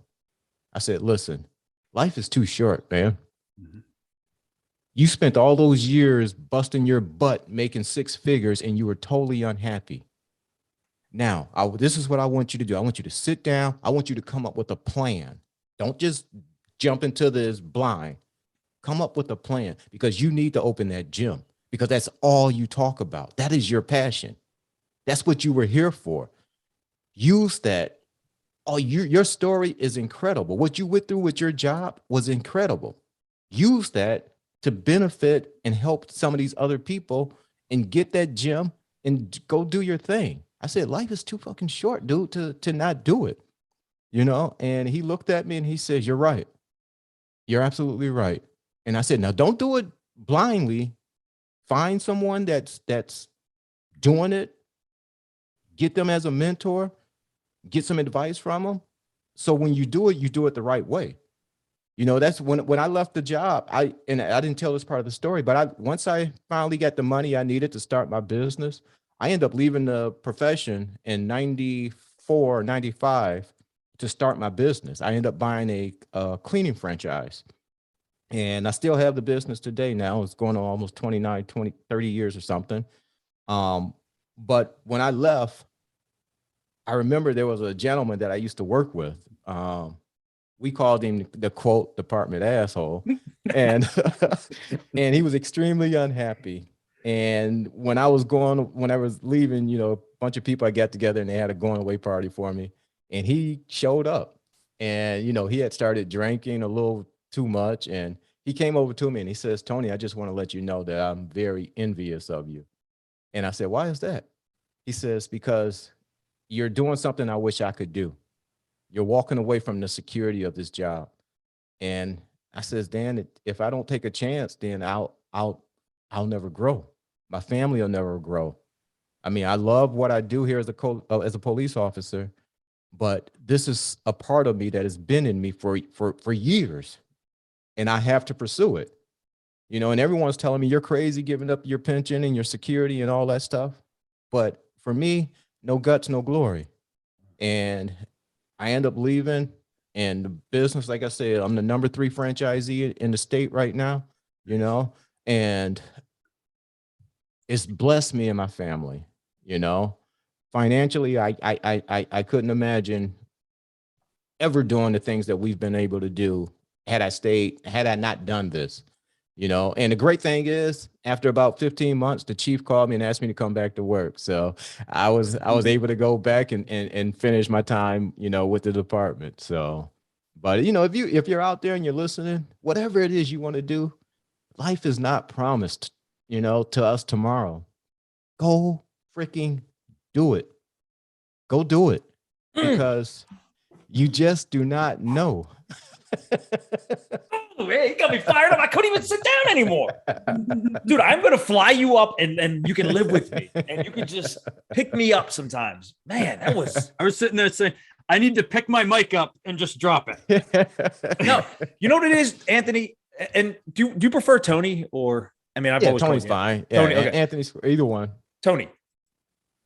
I said, listen, life is too short, man. Mm-hmm. You spent all those years busting your butt making 6 figures, and you were totally unhappy. Now, this is what I want you to do. I want you to sit down. I want you to come up with a plan. Don't just jump into this blind. Come up with a plan, because you need to open that gym, because that's all you talk about. That is your passion. That's what you were here for. Use that. Oh, your story is incredible. What you went through with your job was incredible. Use that to benefit and help some of these other people, and get that gym and go do your thing. I said, life is too fucking short, dude, to not do it, you know? And he looked at me and he says, you're right. You're absolutely right. And I said, now don't do it blindly. Find someone that's doing it. Get them as a mentor. Get some advice from them. So when you do it the right way. You know, that's when I left the job, I didn't tell this part of the story, but once I finally got the money I needed to start my business, I ended up leaving the profession in 94, 95 to start my business. I ended up buying a cleaning franchise, and I still have the business today. Now it's going on almost 30 years or something. But when I left, I remember there was a gentleman that I used to work with. We called him the quote department asshole, and and he was extremely unhappy. And when I was leaving, you know, a bunch of people I got together, and they had a going away party for me, and he showed up, and, you know, he had started drinking a little too much, and he came over to me and he says, Tony, I just want to let you know that I'm very envious of you. And I said, why is that? He says, because you're doing something I wish I could do. You're walking away from the security of this job. And I says, Dan, if I don't take a chance, then I'll never grow. My family will never grow. I mean, I love what I do here as a police officer, but this is a part of me that has been in me for years, and I have to pursue it. You know, and everyone's telling me you're crazy giving up your pension and your security and all that stuff. But for me, no guts, no glory. And I end up leaving. And the business, like I said, I'm the number 3 franchisee in the state right now, you know, and it's blessed me and my family, you know. Financially, I couldn't imagine ever doing the things that we've been able to do had I not done this, you know. And the great thing is, after about 15 months, the chief called me and asked me to come back to work. So I was able to go back and finish my time, you know, with the department. So, but you know, if you're out there and you're listening, whatever it is you want to do, life is not promised, you know, to us tomorrow. Go freaking do it. Go do it, because you just do not know. Oh, man, you got me fired up. I couldn't even sit down anymore. Dude, I'm going to fly you up and you can live with me and you can just pick me up sometimes. Man, that was... I was sitting there saying, I need to pick my mic up and just drop it. No, you know what it is, Anthony? And do you prefer Tony or... I mean, I've always Tony's called you fine. Tony, Yeah, okay. Anthony's either one. Tony,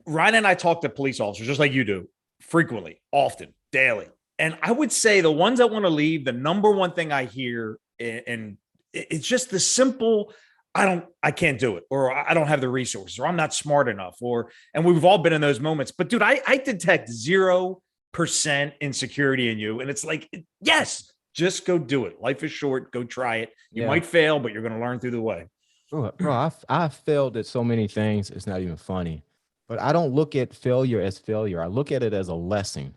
Ryan and I talk to police officers just like you do frequently, often, daily. And I would say the ones that want to leave, the number one thing I hear, and it's just the simple, I can't do it, or I don't have the resources, or I'm not smart enough, and we've all been in those moments. But dude, I detect 0% insecurity in you. And it's like, yes, just go do it. Life is short. Go try it. You might fail, but you're going to learn through the way. Bro, I've failed at so many things. It's not even funny, but I don't look at failure as failure. I look at it as a lesson.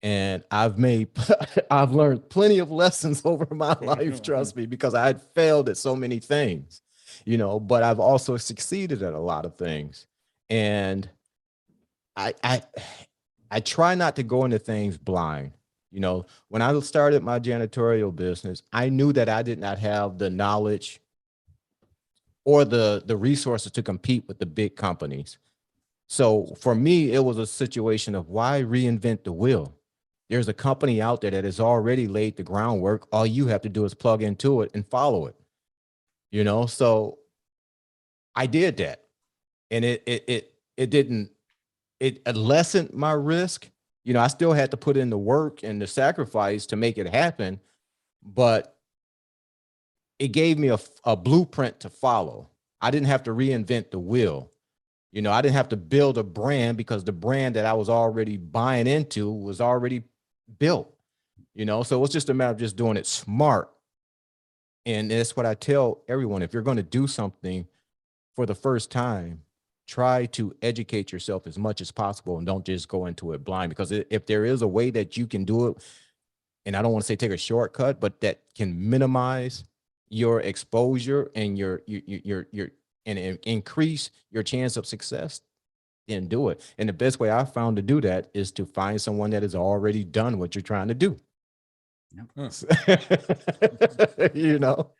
And I've learned plenty of lessons over my life, trust me, because I had failed at so many things, you know, but I've also succeeded at a lot of things. And I try not to go into things blind. You know, when I started my janitorial business, I knew that I did not have the knowledge or the resources to compete with the big companies. So for me, it was a situation of why reinvent the wheel? There's a company out there that has already laid the groundwork. All you have to do is plug into it and follow it, you know? So I did that, and it lessened my risk. You know, I still had to put in the work and the sacrifice to make it happen, but it gave me a blueprint to follow. I didn't have to reinvent the wheel. You know, I didn't have to build a brand because the brand that I was already buying into was already built, you know? So it's just a matter of just doing it smart. And that's what I tell everyone. If you're going to do something for the first time, try to educate yourself as much as possible and don't just go into it blind, because if there is a way that you can do it, and I don't want to say take a shortcut, but that can minimize your exposure and your and increase your chance of success, then do it. And the best way I found to do that is to find someone that has already done what you're trying to do. You know,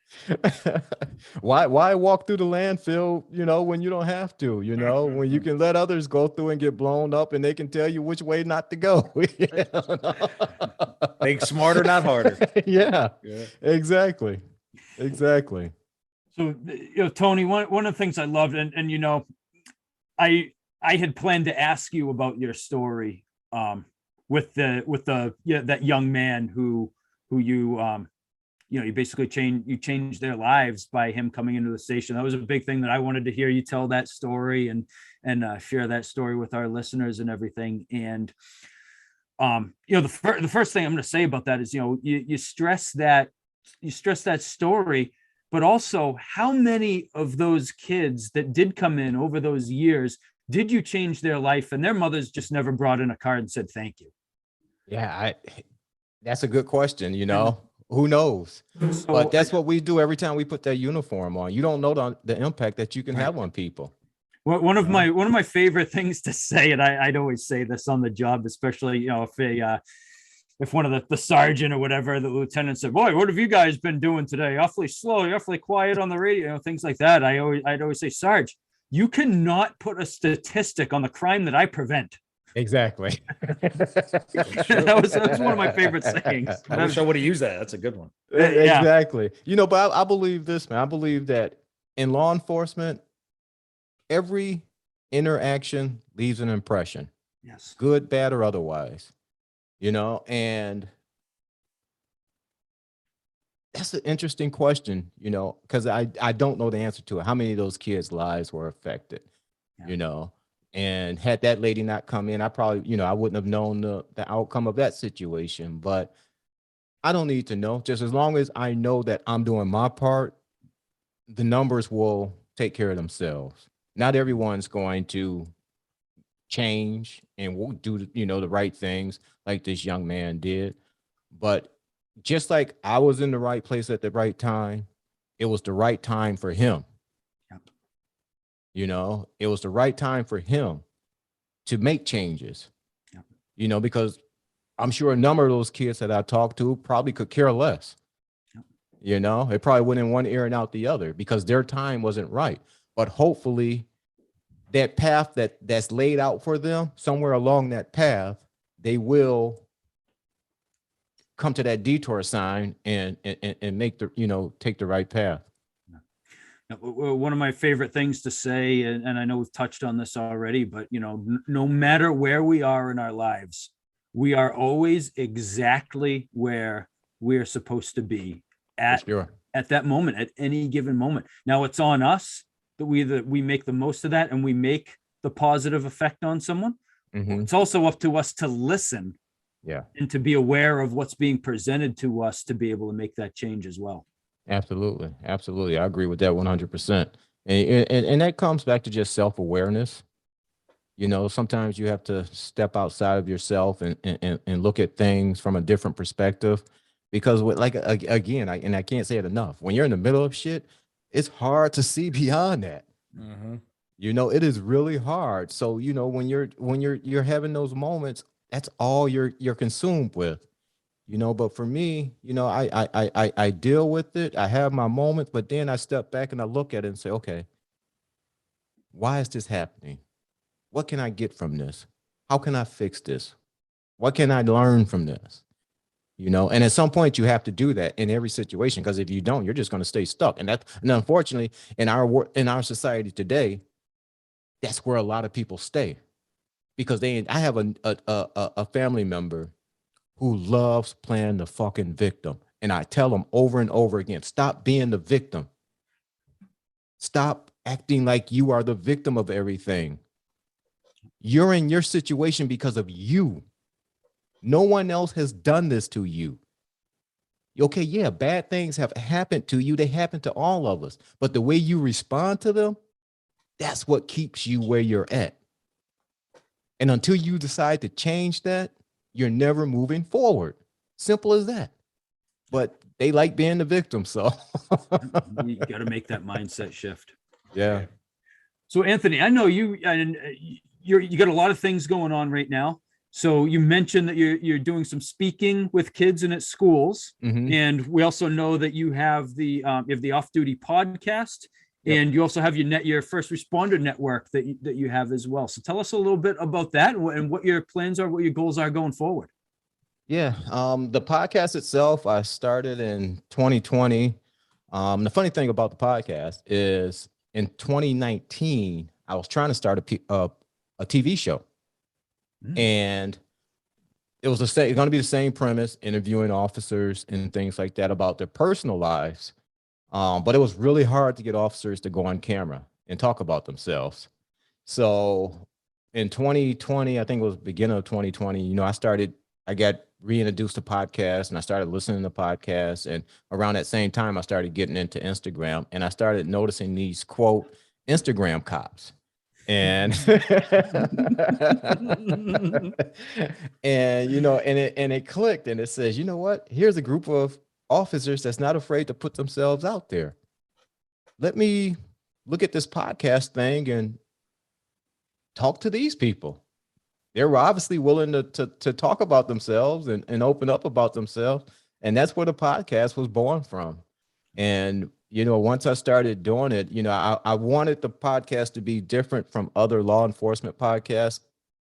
why walk through the landfill, you know, when you don't have to, you know, when you can let others go through and get blown up and they can tell you which way not to go. Think smarter, not harder. Yeah, exactly. So, you know, Tony, one of the things I loved, and you know, I had planned to ask you about your story with the that young man who you you know, you basically changed their lives by him coming into the station. That was a big thing that I wanted to hear you tell that story and share that story with our listeners and everything. And you know, the first thing I'm going to say about that is, you know, you stress that story, but also how many of those kids that did come in over those years did you change their life and their mothers just never brought in a card and said thank you? Yeah, that's a good question. You know, who knows? So, but that's what we do every time we put that uniform on. You don't know the impact that you can have on people. One of my favorite things to say, and I'd always say this on the job, especially, you know, if one of the sergeant or whatever, the lieutenant said, "Boy, what have you guys been doing today? Awfully slow, awfully quiet on the radio," you know, things like that. I'd always say, "Sarge, you cannot put a statistic on the crime that I prevent." Exactly. that was one of my favorite sayings. I wish I would have used that. That's a good one. Exactly. You know, but I believe this, man. I believe that in law enforcement, every interaction leaves an impression. Yes. Good, bad, or otherwise. You know, and That's an interesting question, because I don't know the answer to it. How many of those kids' lives were affected, And had that lady not come in, I probably, I wouldn't have known the outcome of that situation. But I don't need to know. Just as long as I know that I'm doing my part, the numbers will take care of themselves. Not everyone's going to change and will do, the right things like this young man did. But just like I was in the right place at the right time, it was the right time for him. Yep. It was the right time for him to make changes, yep. Because I'm sure a number of those kids that I talked to probably could care less. Yep. They probably went in one ear and out the other because their time wasn't right. But hopefully that path that's laid out for them, somewhere along that path, they will come to that detour sign and make take the right path. One of my favorite things to say, and I know we've touched on this already, but no matter where we are in our lives, we are always exactly where we are supposed to be at that moment, at any given moment. Now it's on us that we make the most of that and we make the positive effect on someone. Mm-hmm. It's also up to us to listen. Yeah. And to be aware of what's being presented to us to be able to make that change as well. Absolutely. Absolutely. I agree with that 100%. And that comes back to just self-awareness. Sometimes you have to step outside of yourself and look at things from a different perspective, because again, I can't say it enough. When you're in the middle of shit, it's hard to see beyond that. Mm-hmm. It is really hard. So, when you're having those moments, that's all you're consumed with, but for me, I deal with it. I have my moments, but then I step back and I look at it and say, okay, why is this happening? What can I get from this? How can I fix this? What can I learn from this? And at some point you have to do that in every situation, because if you don't, you're just going to stay stuck. And unfortunately in our society today, that's where a lot of people stay. Because I have a family member who loves playing the fucking victim. And I tell them over and over again, stop being the victim. Stop acting like you are the victim of everything. You're in your situation because of you. No one else has done this to you. Okay, yeah, bad things have happened to you. They happen to all of us. But the way you respond to them, that's what keeps you where you're at. And until you decide to change that, you're never moving forward. Simple as that. But they like being the victim, so you got to make that mindset shift. Yeah. So Anthony, I know you got a lot of things going on right now. So you mentioned that you're doing some speaking with kids and at schools, mm-hmm. and we also know that you have the off-duty podcast. Yep. And you also have your first responder network that you have as well. So tell us a little bit about that and what your plans are, what your goals are going forward. Yeah, the podcast itself, I started in 2020. The funny thing about the podcast is in 2019, I was trying to start a TV show. Mm. And it was going to be the same premise, interviewing officers and things like that about their personal lives. But it was really hard to get officers to go on camera and talk about themselves. So in 2020, I think it was beginning of 2020, I got reintroduced to podcasts and I started listening to podcasts. And around that same time, I started getting into Instagram and I started noticing these, quote, Instagram cops. And and it clicked and it says, you know what, here's a group of officers that's not afraid to put themselves out there. Let me look at this podcast thing and talk to these people. They were obviously willing to talk about themselves and open up about themselves. And that's where the podcast was born from. And, once I started doing it, I wanted the podcast to be different from other law enforcement podcasts.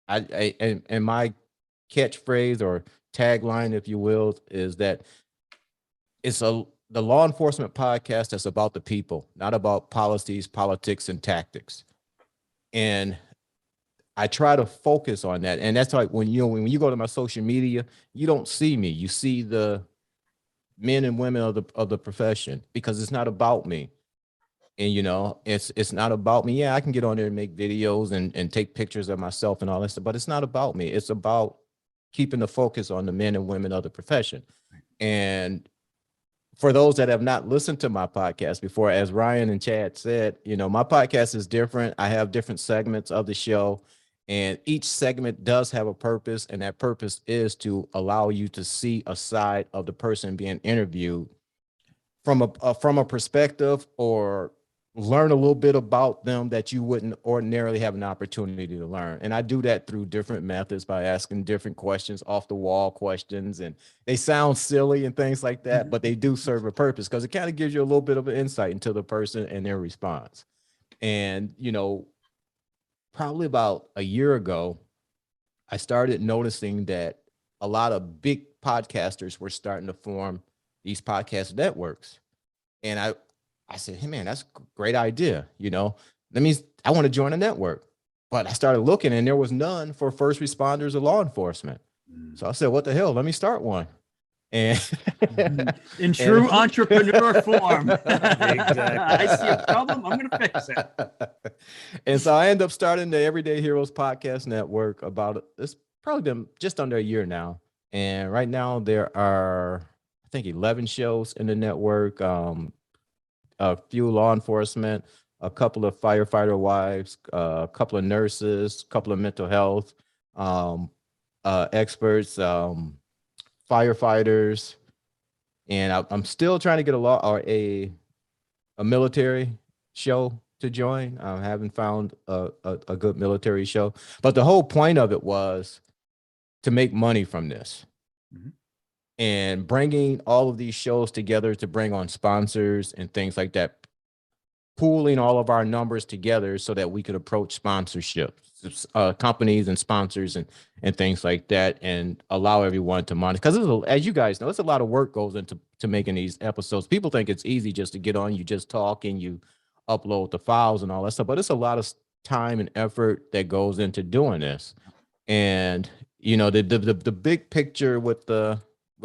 And my catchphrase or tagline, if you will, is that it's the law enforcement podcast that's about the people, not about policies, politics, and tactics. And I try to focus on that. And that's like when you go to my social media, you don't see me. You see the men and women of the profession, because it's not about me. And, you know, it's not about me. Yeah, I can get on there and make videos and take pictures of myself and all that stuff, but it's not about me. It's about keeping the focus on the men and women of the profession. And for those that have not listened to my podcast before, as Ryan and Chad said, you know, my podcast is different. I have different segments of the show, and each segment does have a purpose, and that purpose is to allow you to see a side of the person being interviewed from a perspective, or learn a little bit about them that you wouldn't ordinarily have an opportunity to learn. And I do that through different methods by asking different questions, off the wall questions, and they sound silly and things like that, but they do serve a purpose, because it kind of gives you a little bit of an insight into the person and their response. And, you know, probably about a year ago, I started noticing that a lot of big podcasters were starting to form these podcast networks. And I said, hey, man, that's a great idea. You know, I want to join a network. But I started looking, and there was none for first responders or law enforcement. So I said, what the hell? Let me start one. And in true entrepreneur form. Exactly. I see a problem, I'm going to fix it. And so I ended up starting the Everyday Heroes Podcast Network it's probably been just under a year now. And right now there are, I think, 11 shows in the network, a few law enforcement, a couple of firefighter wives, a couple of nurses, a couple of mental health experts, firefighters, and I'm still trying to get a military show to join. I haven't found a good military show, but the whole point of it was to make money from this. Mm-hmm. And bringing all of these shows together to bring on sponsors and things like that, pooling all of our numbers together so that we could approach sponsorship companies and sponsors and things like that, and allow everyone to monitor. Because as you guys know, it's a lot of work goes into making these episodes. People think it's easy just to get on, you just talk and you upload the files and all that stuff, but it's a lot of time and effort that goes into doing this. And, you know, the big picture with the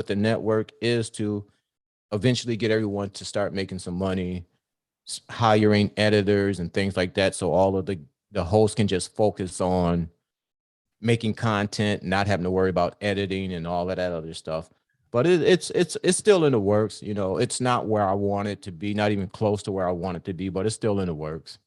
network is to eventually get everyone to start making some money, hiring editors and things like that, so all of the hosts can just focus on making content, not having to worry about editing and all of that other stuff. But it's still in the works. You know, it's not where I want it to be, not even close to where I want it to be, but it's still in the works.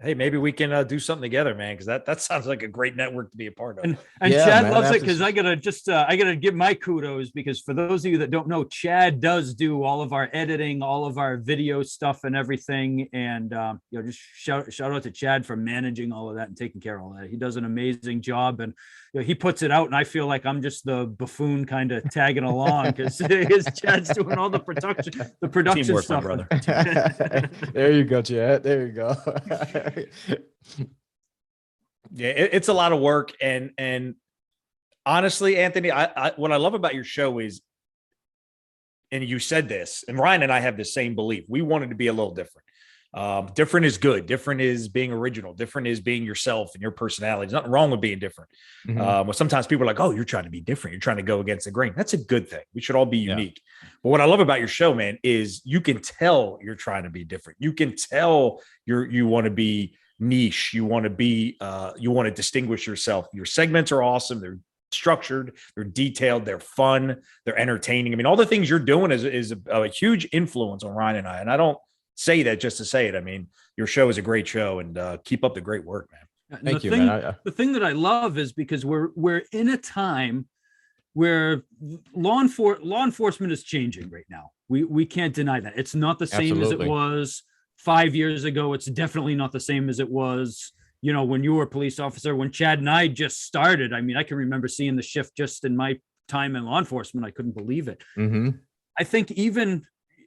Hey, maybe we can do something together, man, because that sounds like a great network to be a part of. And yeah, Chad loves it, because I gotta give my kudos, because for those of you that don't know, Chad does do all of our editing, all of our video stuff and everything. And you know, just shout out to Chad for managing all of that and taking care of all that. He does an amazing job, and you know, he puts it out, and I feel like I'm just the buffoon kind of tagging along, because Chad's doing all the production Teamwork, stuff, brother. There you go, Chad. There you go. Yeah, it's a lot of work, and honestly, Anthony, I what I love about your show is, and you said this, and Ryan and I have the same belief. We wanted to be a little different. Different is good. Different is being original. Different is being yourself and your personality. There's nothing wrong with being different. Mm-hmm. Well, sometimes people are like, "Oh, you're trying to be different. You're trying to go against the grain." That's a good thing. We should all be unique. But what I love about your show, man, is you can tell you're trying to be different. You can tell you want to be niche. You want to be, you want to distinguish yourself. Your segments are awesome. They're structured. They're detailed. They're fun. They're entertaining. I mean, all the things you're doing is a huge influence on Ryan and I. And I don't say that just to say it. I mean, your show is a great show, and keep up the great work, man. Thank you, man. The thing that I love is because we're in a time where law enforcement is changing right now. We can't deny that. It's not the same as it was 5 years ago. It's definitely not the same as it was, you know, when you were a police officer. When Chad and I just started, I mean, I can remember seeing the shift just in my time in law enforcement. I couldn't believe it. Mm-hmm. I think even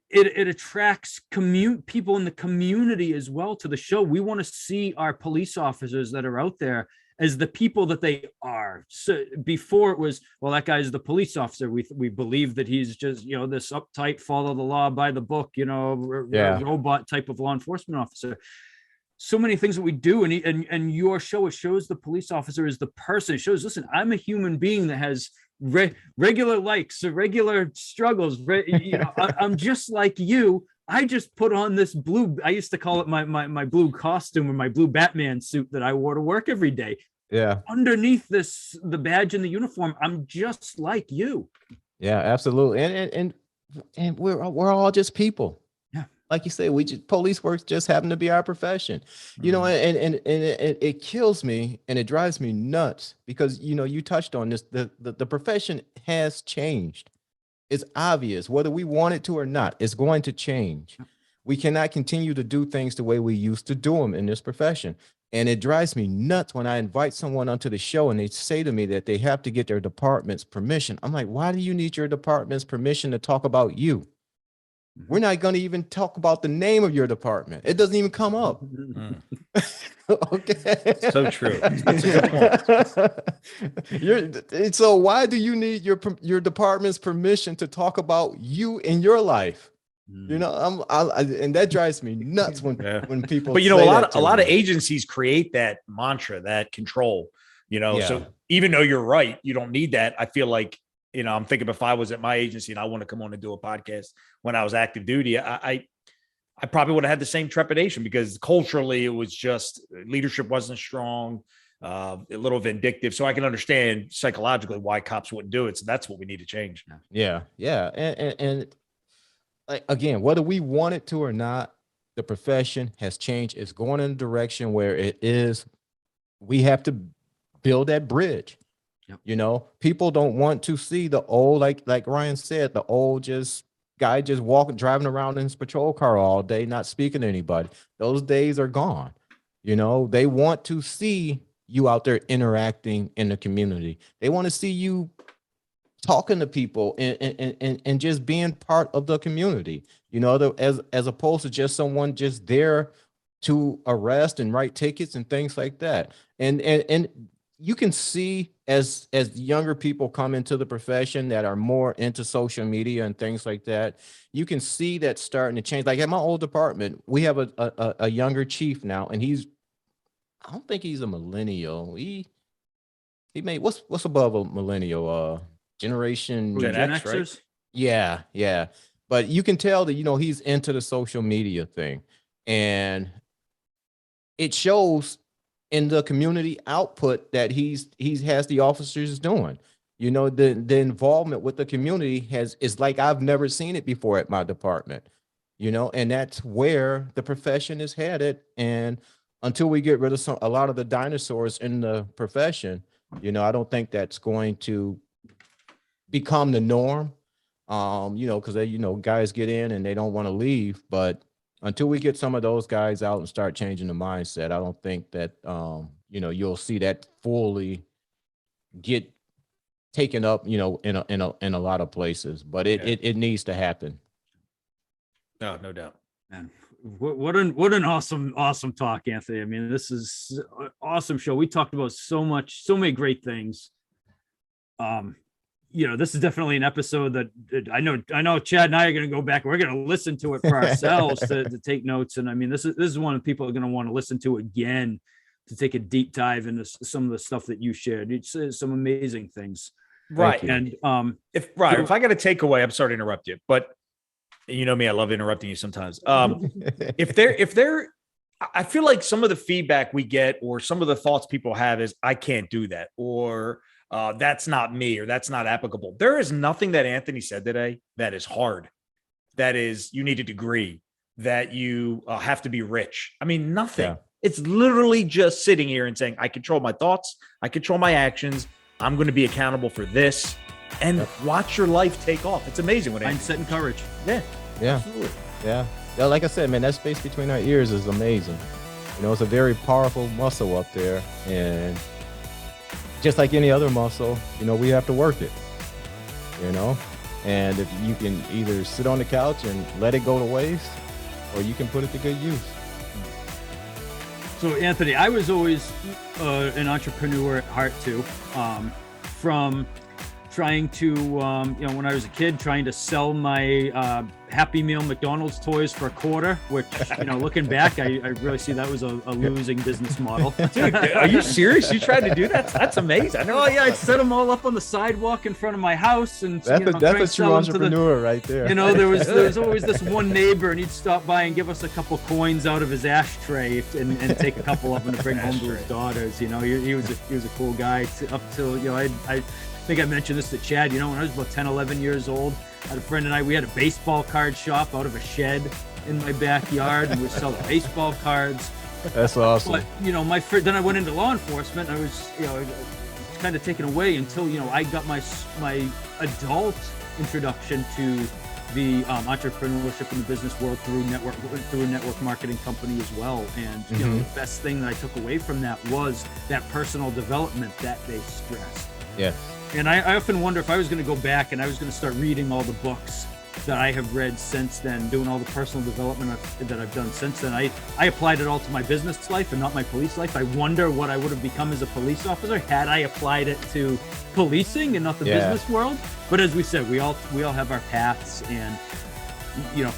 it attracts people in the community as well to the show. We want to see our police officers that are out there as the people that they are. So before it was, well, that guy's the police officer. We believe that he's just, you know, this uptight, follow the law by the book, you know, robot type of law enforcement officer. So many things that we do, and your show, it shows the police officer as the person. It shows, listen, I'm a human being that has regular likes or regular struggles. I'm just like you. I just put on this blue, I used to call it my blue costume or my blue Batman suit that I wore to work every day. Yeah. Underneath the badge and the uniform, I'm just like you. Yeah, absolutely. And we're all just people. Yeah. Like you say, police work just happen to be our profession, you know, and it kills me and it drives me nuts because, you know, you touched on this, the profession has changed. It's obvious, whether we want it to or not, it's going to change. We cannot continue to do things the way we used to do them in this profession. And it drives me nuts when I invite someone onto the show and they say to me that they have to get their department's permission. I'm like, why do you need your department's permission to talk about you? We're not going to even talk about the name of your department. It doesn't even come up. Okay. So true. That's a good point. So why do you need your department's permission to talk about you in your life? You know, and that drives me nuts when people. But you know, a lot of agencies create that mantra, that control. You know, so even though you're right, you don't need that. I feel like, you know, I'm thinking if I was at my agency and I want to come on and do a podcast when I was active duty, I probably would have had the same trepidation because culturally it was just leadership wasn't strong, a little vindictive. So I can understand psychologically why cops wouldn't do it. So that's what we need to change. Yeah. Yeah. And like, again, whether we want it to or not, the profession has changed. It's going in a direction where we have to build that bridge. Yep. You know, people don't want to see the old, like Ryan said, the old guy just driving around in his patrol car all day, not speaking to anybody. Those days are gone. You know, they want to see you out there interacting in the community. They want to see you talking to people and just being part of the community, you know, as opposed to just someone just there to arrest and write tickets and things like that. And you can see as younger people come into the profession that are more into social media and things like that, you can see that starting to change. Like at my old department, we have a younger chief now, and I don't think he's a millennial. He made what's above a millennial? Generation Gen X, right? Yeah. But you can tell that, you know, he's into the social media thing, and it shows in the community output that he has the officers doing. You know, the involvement with the community is like I've never seen it before at my department, you know, and that's where the profession is headed. And until we get rid of a lot of the dinosaurs in the profession, you know, I don't think that's going to become the norm. You know, because guys get in and they don't want to leave, but until we get some of those guys out and start changing the mindset, I don't think that, you know, you'll see that fully get taken up, you know, in a lot of places, but it needs to happen. No doubt. Man, what an awesome talk, Anthony. I mean, this is an awesome show. We talked about so many great things. You know, this is definitely an episode that I know Chad and I are going to go back. We're going to listen to it for ourselves to take notes. And I mean, this is one of people are going to want to listen to again, to take a deep dive into some of the stuff that you shared. It's some amazing things. Right. And if I got to take away, I'm sorry to interrupt you, but you know me, I love interrupting you sometimes. I feel like some of the feedback we get or some of the thoughts people have is I can't do that, or that's not me, or that's not applicable. There is nothing that Anthony said today that is hard. That is, you need a degree, that you have to be rich. I mean, nothing. Yeah. It's literally just sitting here and saying, I control my thoughts. I control my actions. I'm going to be accountable for this, and watch your life take off. It's amazing what mindset and courage. Yeah. Absolutely. Yeah. Like I said, man, that space between our ears is amazing. You know, it's a very powerful muscle up there, and just like any other muscle, you know, we have to work it, you know, and if you can either sit on the couch and let it go to waste, or you can put it to good use. So Anthony, I was always an entrepreneur at heart too, from trying to, when I was a kid, trying to sell my Happy Meal McDonald's toys for a quarter, which, looking back, I really see that was a losing business model. Dude, are you serious? You tried to do that? That's amazing. Oh yeah, I'd set them all up on the sidewalk in front of my house, and that's a true entrepreneur right there. There was always this one neighbor, and he'd stop by and give us a couple coins out of his ashtray and take a couple of them to bring home to his daughters. He was a cool guy up till I think I mentioned this to Chad. When I was about 10, 11 years old, I had a friend and we had a baseball card shop out of a shed in my backyard, and we sell baseball cards. That's awesome. But then I went into law enforcement. And I was kind of taken away until I got my adult introduction to the entrepreneurship in the business world through a network marketing company as well. And the best thing that I took away from that was that personal development that they stressed. Yeah. And I often wonder if I was going to go back and I was going to start reading all the books that I have read since then, doing all the personal development that I've done since then. I applied it all to my business life and not my police life. I wonder what I would have become as a police officer had I applied it to policing and not the business world. But as we said, we all have our paths, and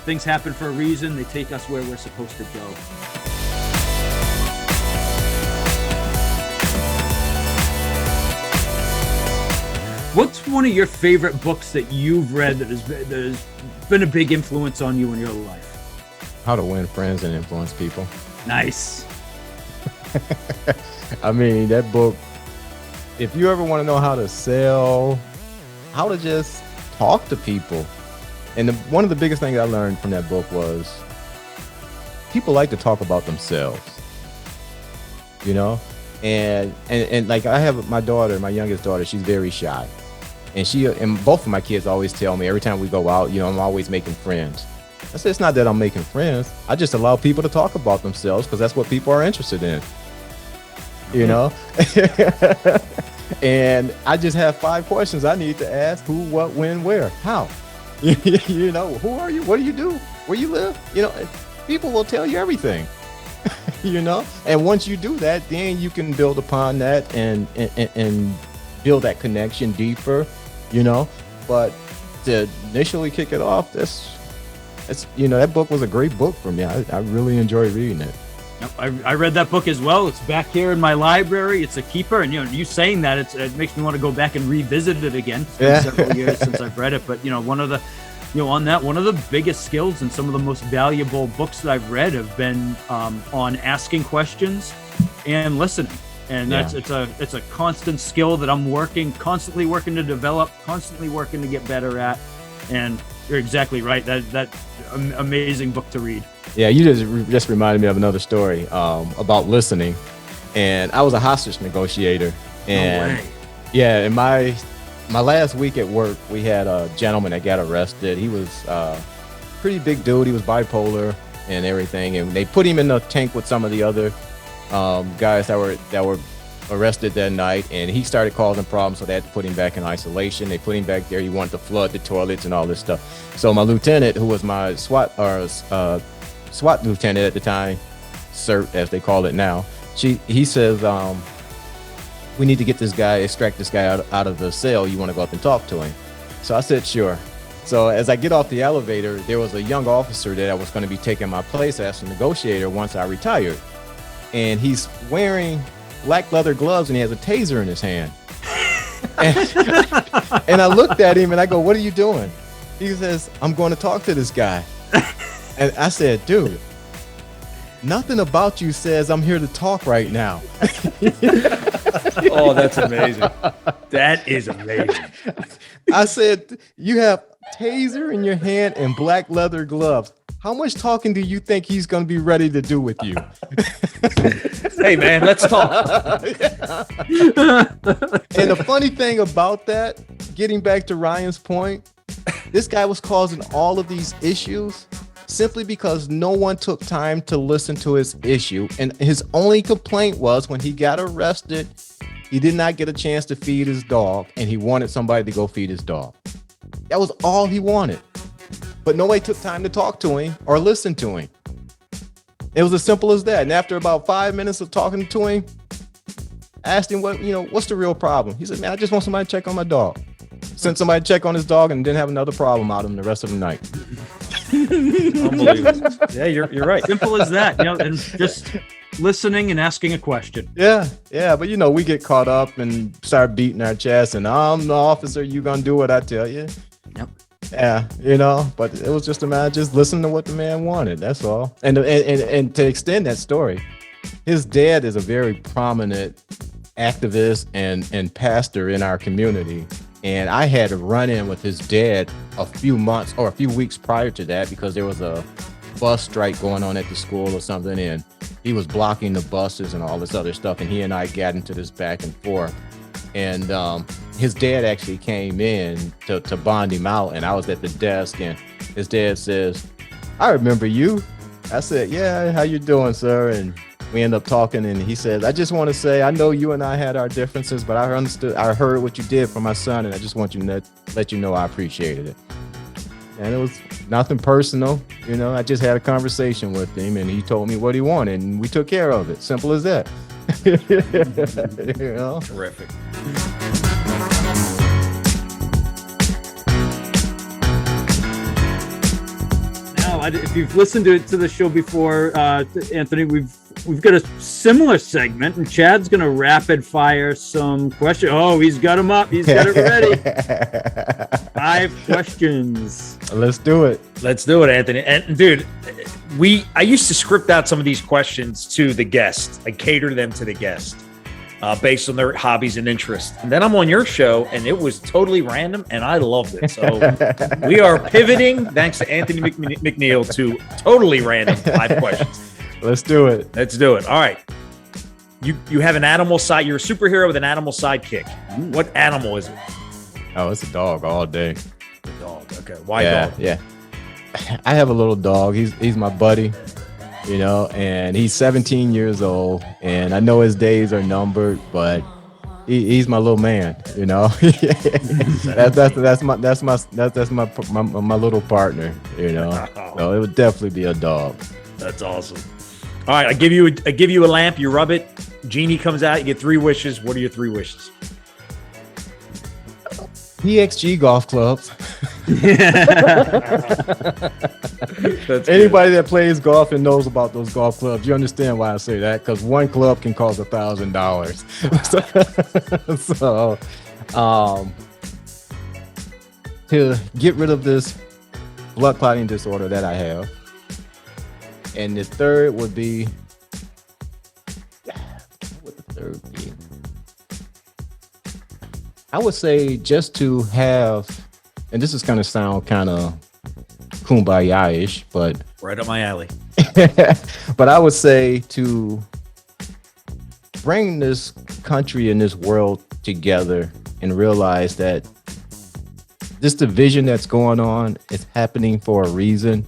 things happen for a reason. They take us where we're supposed to go. What's one of your favorite books that you've read that has been a big influence on you in your life? How to Win Friends and Influence People. Nice. I mean, that book, if you ever want to know how to sell, how to just talk to people. And one of the biggest things I learned from that book was people like to talk about themselves, and like I have my daughter, my youngest daughter, she's very shy. And both of my kids always tell me every time we go out, I'm always making friends. I said, it's not that I'm making friends. I just allow people to talk about themselves because that's what people are interested in, And I just have 5 questions I need to ask: who, what, when, where, how. Who are you? What do you do? Where you live? People will tell you everything. And once you do that, then you can build upon that and build that connection deeper, But to initially kick it off, that book was a great book for me. I really enjoyed reading it. Yep, I read that book as well. It's back here in my library. It's a keeper, and you saying that it makes me want to go back and revisit it again. It's been several years since I've read it, but one of the biggest skills and some of the most valuable books that I've read have been on asking questions and listening. And it's a constant skill that I'm constantly working to develop, constantly working to get better at. And you're exactly right. That amazing book to read. Yeah, you just reminded me of another story about listening. And I was a hostage negotiator. And no way. Yeah, in my last week at work, we had a gentleman that got arrested. He was a pretty big dude. He was bipolar and everything. And they put him in the tank with some of the other guys that were arrested that night, and he started causing problems, so they had to put him back in isolation. They put him back there. He wanted to flood the toilets and all this stuff. So my lieutenant, who was my SWAT lieutenant at the time, CERT as they call it now, he says, we need to get this guy, extract this guy out of the cell. You want to go up and talk to him? So I said, sure. So as I get off the elevator, there was a young officer that was going to be taking my place as a negotiator once I retired. And he's wearing black leather gloves and he has a taser in his hand. And I looked at him and I go, what are you doing? He says, I'm going to talk to this guy. And I said, dude, nothing about you says I'm here to talk right now. Oh, that's amazing. That is amazing. I said, you have taser in your hand and black leather gloves. How much talking do you think he's going to be ready to do with you? Hey, man, let's talk. And the funny thing about that, getting back to Ryan's point, this guy was causing all of these issues simply because no one took time to listen to his issue. And his only complaint was when he got arrested, he did not get a chance to feed his dog, and he wanted somebody to go feed his dog. That was all he wanted. But nobody took time to talk to him or listen to him. It was as simple as that. And after about 5 minutes of talking to him, I asked him, what's the real problem? He said, man, I just want somebody to check on my dog. sent somebody to check on his dog and didn't have another problem out of him the rest of the night. Unbelievable. Yeah, you're right. Simple as that, and just listening and asking a question. Yeah, but we get caught up and start beating our chest, and I'm the officer, you gonna do what I tell you. Yep. Yeah, but it was just a matter of just listening to what the man wanted. That's all. And to extend that story, his dad is a very prominent activist and pastor in our community. And I had a run-in with his dad a few weeks prior to that because there was a bus strike going on at the school or something, and he was blocking the buses and all this other stuff, and he and I got into this back and forth. And his dad actually came in to bond him out, and I was at the desk, and his dad says, "I remember you." I said, "Yeah, how you doing, sir?" And we end up talking, and he says, "I just want to say, I know you and I had our differences, but I heard what you did for my son, and I just want you to let you know I appreciated it." And it was nothing personal, I just had a conversation with him, and he told me what he wanted, and we took care of it. Simple as that. Terrific. Now, if you've listened to the show before, Anthony, we've got a similar segment, and Chad's going to rapid fire some questions. Oh, he's got them up. He's got it ready. 5 questions. Let's do it. Let's do it, Anthony. And dude, I used to script out some of these questions to the guest. I cater them to the guest based on their hobbies and interests. And then I'm on your show, and it was totally random, and I loved it. So we are pivoting, thanks to Anthony McNeil, to totally random 5 questions. Let's do it. Let's do it. All right. You have an animal side. You're a superhero with an animal sidekick. What animal is it? Oh, it's a dog all day. A dog. Okay. Why dog? Yeah. I have a little dog. He's my buddy, and he's 17 years old, and I know his days are numbered, but he's my little man, That's my little partner, So it would definitely be a dog. That's awesome. All right, I give you a lamp, you rub it, genie comes out, you get 3 wishes. What are your 3 wishes? PXG golf clubs. That's Anybody that plays golf and knows about those golf clubs, you understand why I say that, because one club can cost $1,000. So, to get rid of this blood clotting disorder that I have. And the third would be, what would the third be? I would say just to have, and this is going to sound kind of kumbaya-ish, but right up my alley. But I would say to bring this country and this world together and realize that this division that's going on is happening for a reason.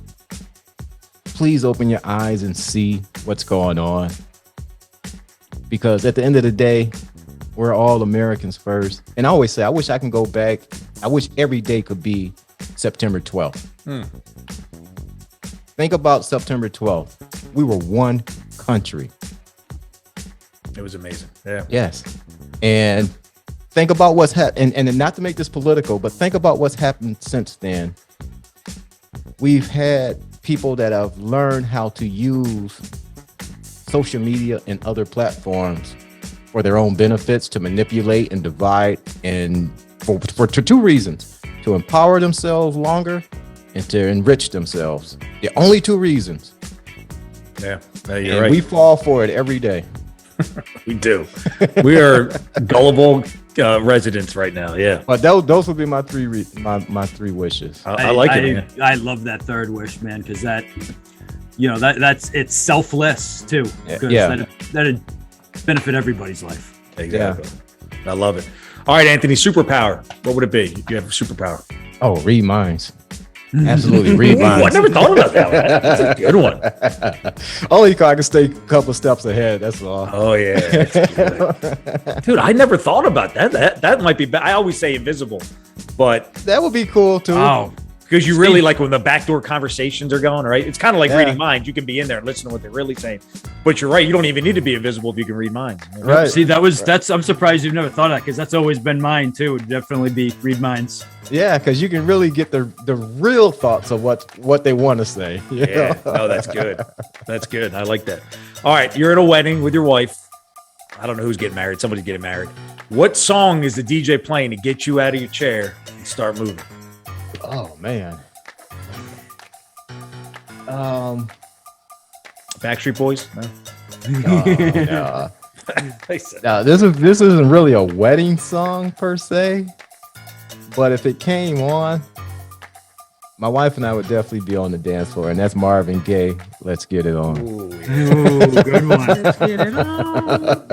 Please open your eyes and see what's going on. Because at the end of the day, we're all Americans first. And I always say, I wish I can go back. I wish every day could be September 12th. Think about September 12th. We were one country. It was amazing. Yeah. Yes. And think about what's happened. And not to make this political, but think about what's happened since then. We've had people that have learned how to use social media and other platforms for their own benefits, to manipulate and divide, and for 2 reasons: to empower themselves longer and to enrich themselves. The only 2 reasons. Yeah, you're and right. We fall for it every day. We do. We are gullible residents right now. Yeah. But those would be my 3 my 3 wishes. I like it. Man. I love that third wish, man, because that, that's it's selfless too. Yeah. That'd benefit everybody's life. Exactly. Yeah. I love it. All right, Anthony, superpower. What would it be if you have a superpower? Oh, read minds. Absolutely, read minds. I never thought about that one. That's a good one. Only because I can stay a couple steps ahead. That's all. Oh yeah, that's good. Dude, I never thought about that. That might be. I always say invisible, but that would be cool too. Oh Because you really like when the backdoor conversations are going, right? It's kind of like Yeah. reading minds. You can be in there and listen to what they're really saying. But you're right. You don't even need to be invisible if you can read minds. Right. See, that's I'm surprised you've never thought of that, because that's always been mine too. Would definitely be read minds. Yeah, because you can really get the real thoughts of what they want to say. you Yeah. know? No, that's good. That's good. I like that. All right. You're at a wedding with your wife. I don't know who's getting married. Somebody's getting married. What song is the DJ playing to get you out of your chair and start moving? Oh man. Backstreet Boys? No. No. They said- Now, this isn't really a wedding song per se, but if it came on, my wife and I would definitely be on the dance floor, and that's Marvin Gaye. Let's get it on. Ooh, yeah. Ooh, good one.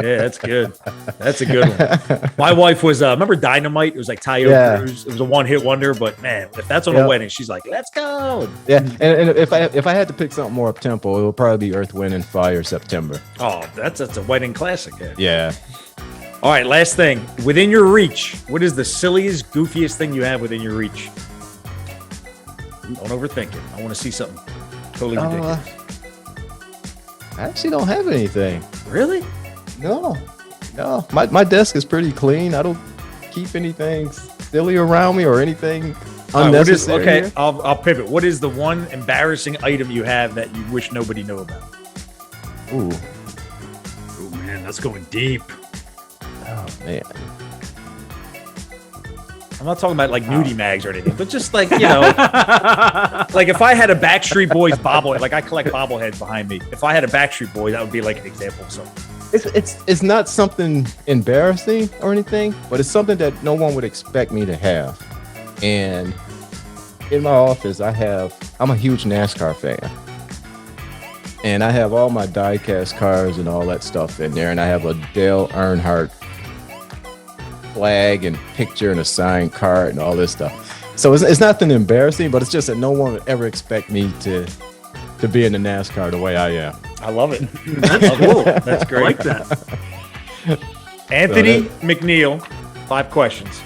Yeah, that's good. That's a good one. My wife was, remember Dynamite? It was like Tayo Yeah. Cruz. It was a one-hit wonder, but man, if that's on a Yep. wedding, she's like, let's go. Yeah, and if I had to pick something more up tempo, it would probably be Earth, Wind, and Fire, September. Oh, that's a wedding classic. Yeah. Yeah. All right, last thing. Within your reach, what is the silliest, goofiest thing you have within your reach? Don't overthink it. I want to see something totally ridiculous. I actually don't have anything. Really? No. My desk is pretty clean. I don't keep anything silly around me or anything unnecessary. Okay, here. I'll pivot. What is the one embarrassing item you have that you wish nobody knew about? Ooh. Oh man, that's going deep. Oh man. I'm not talking about like nudie mags or anything, but just like, you know, like if I had a Backstreet Boys bobblehead, like I collect bobbleheads behind me. If I had a Backstreet Boy, that would be like an example of something. It's not something embarrassing or anything, but it's something that no one would expect me to have. And in my office, I'm a huge NASCAR fan. And I have all my die-cast cars and all that stuff in there. And I have a Dale Earnhardt flag and picture and a signed card and all this stuff. So it's nothing embarrassing, but it's just that no one would ever expect me to be in the NASCAR the way I am. I love it. That's cool. That's I great. like that. Anthony McNeil, 5 questions.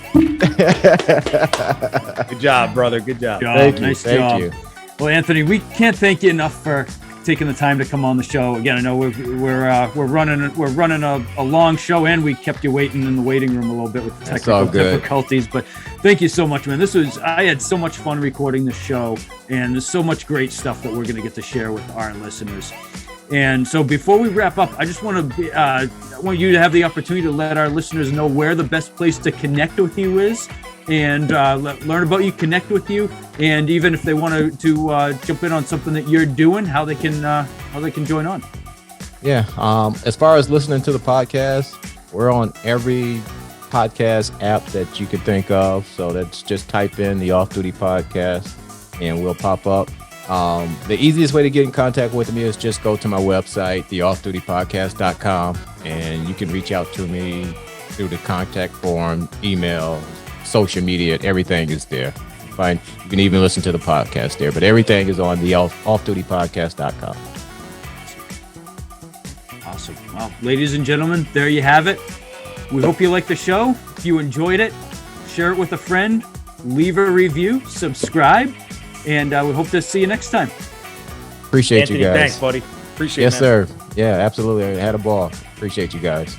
Good job, brother. Good job. Thank you. Nice Thank job. you. Well, Anthony, we can't thank you enough for taking the time to come on the show. Again, I know we're running a long show, and we kept you waiting in the waiting room a little bit with the That's all technical good. difficulties. But thank you so much, man. I had so much fun recording the show, and there's so much great stuff that we're going to get to share with our listeners. And so before we wrap up, I just want you to have the opportunity to let our listeners know where the best place to connect with you is, and learn about you, connect with you, and even if they want to jump in on something that you're doing, how they can join on. Yeah. As far as listening to the podcast, we're on every podcast app that you could think of. So that's just type in the Off Duty Podcast and we'll pop up. The easiest way to get in contact with me is just go to my website, theoffdutypodcast.com, and you can reach out to me through the contact form, email, social media, everything is there. Fine. You can even listen to the podcast there, but everything is on the offdutypodcast.com. Awesome. Well, ladies and gentlemen, there you have it. We hope you liked the show. If you enjoyed it, share it with a friend, leave a review, subscribe, and we hope to see you next time. Appreciate Anthony, you guys. thanks, buddy. Appreciate it. Yes, sir. Yeah, absolutely. I had a ball. Appreciate you guys.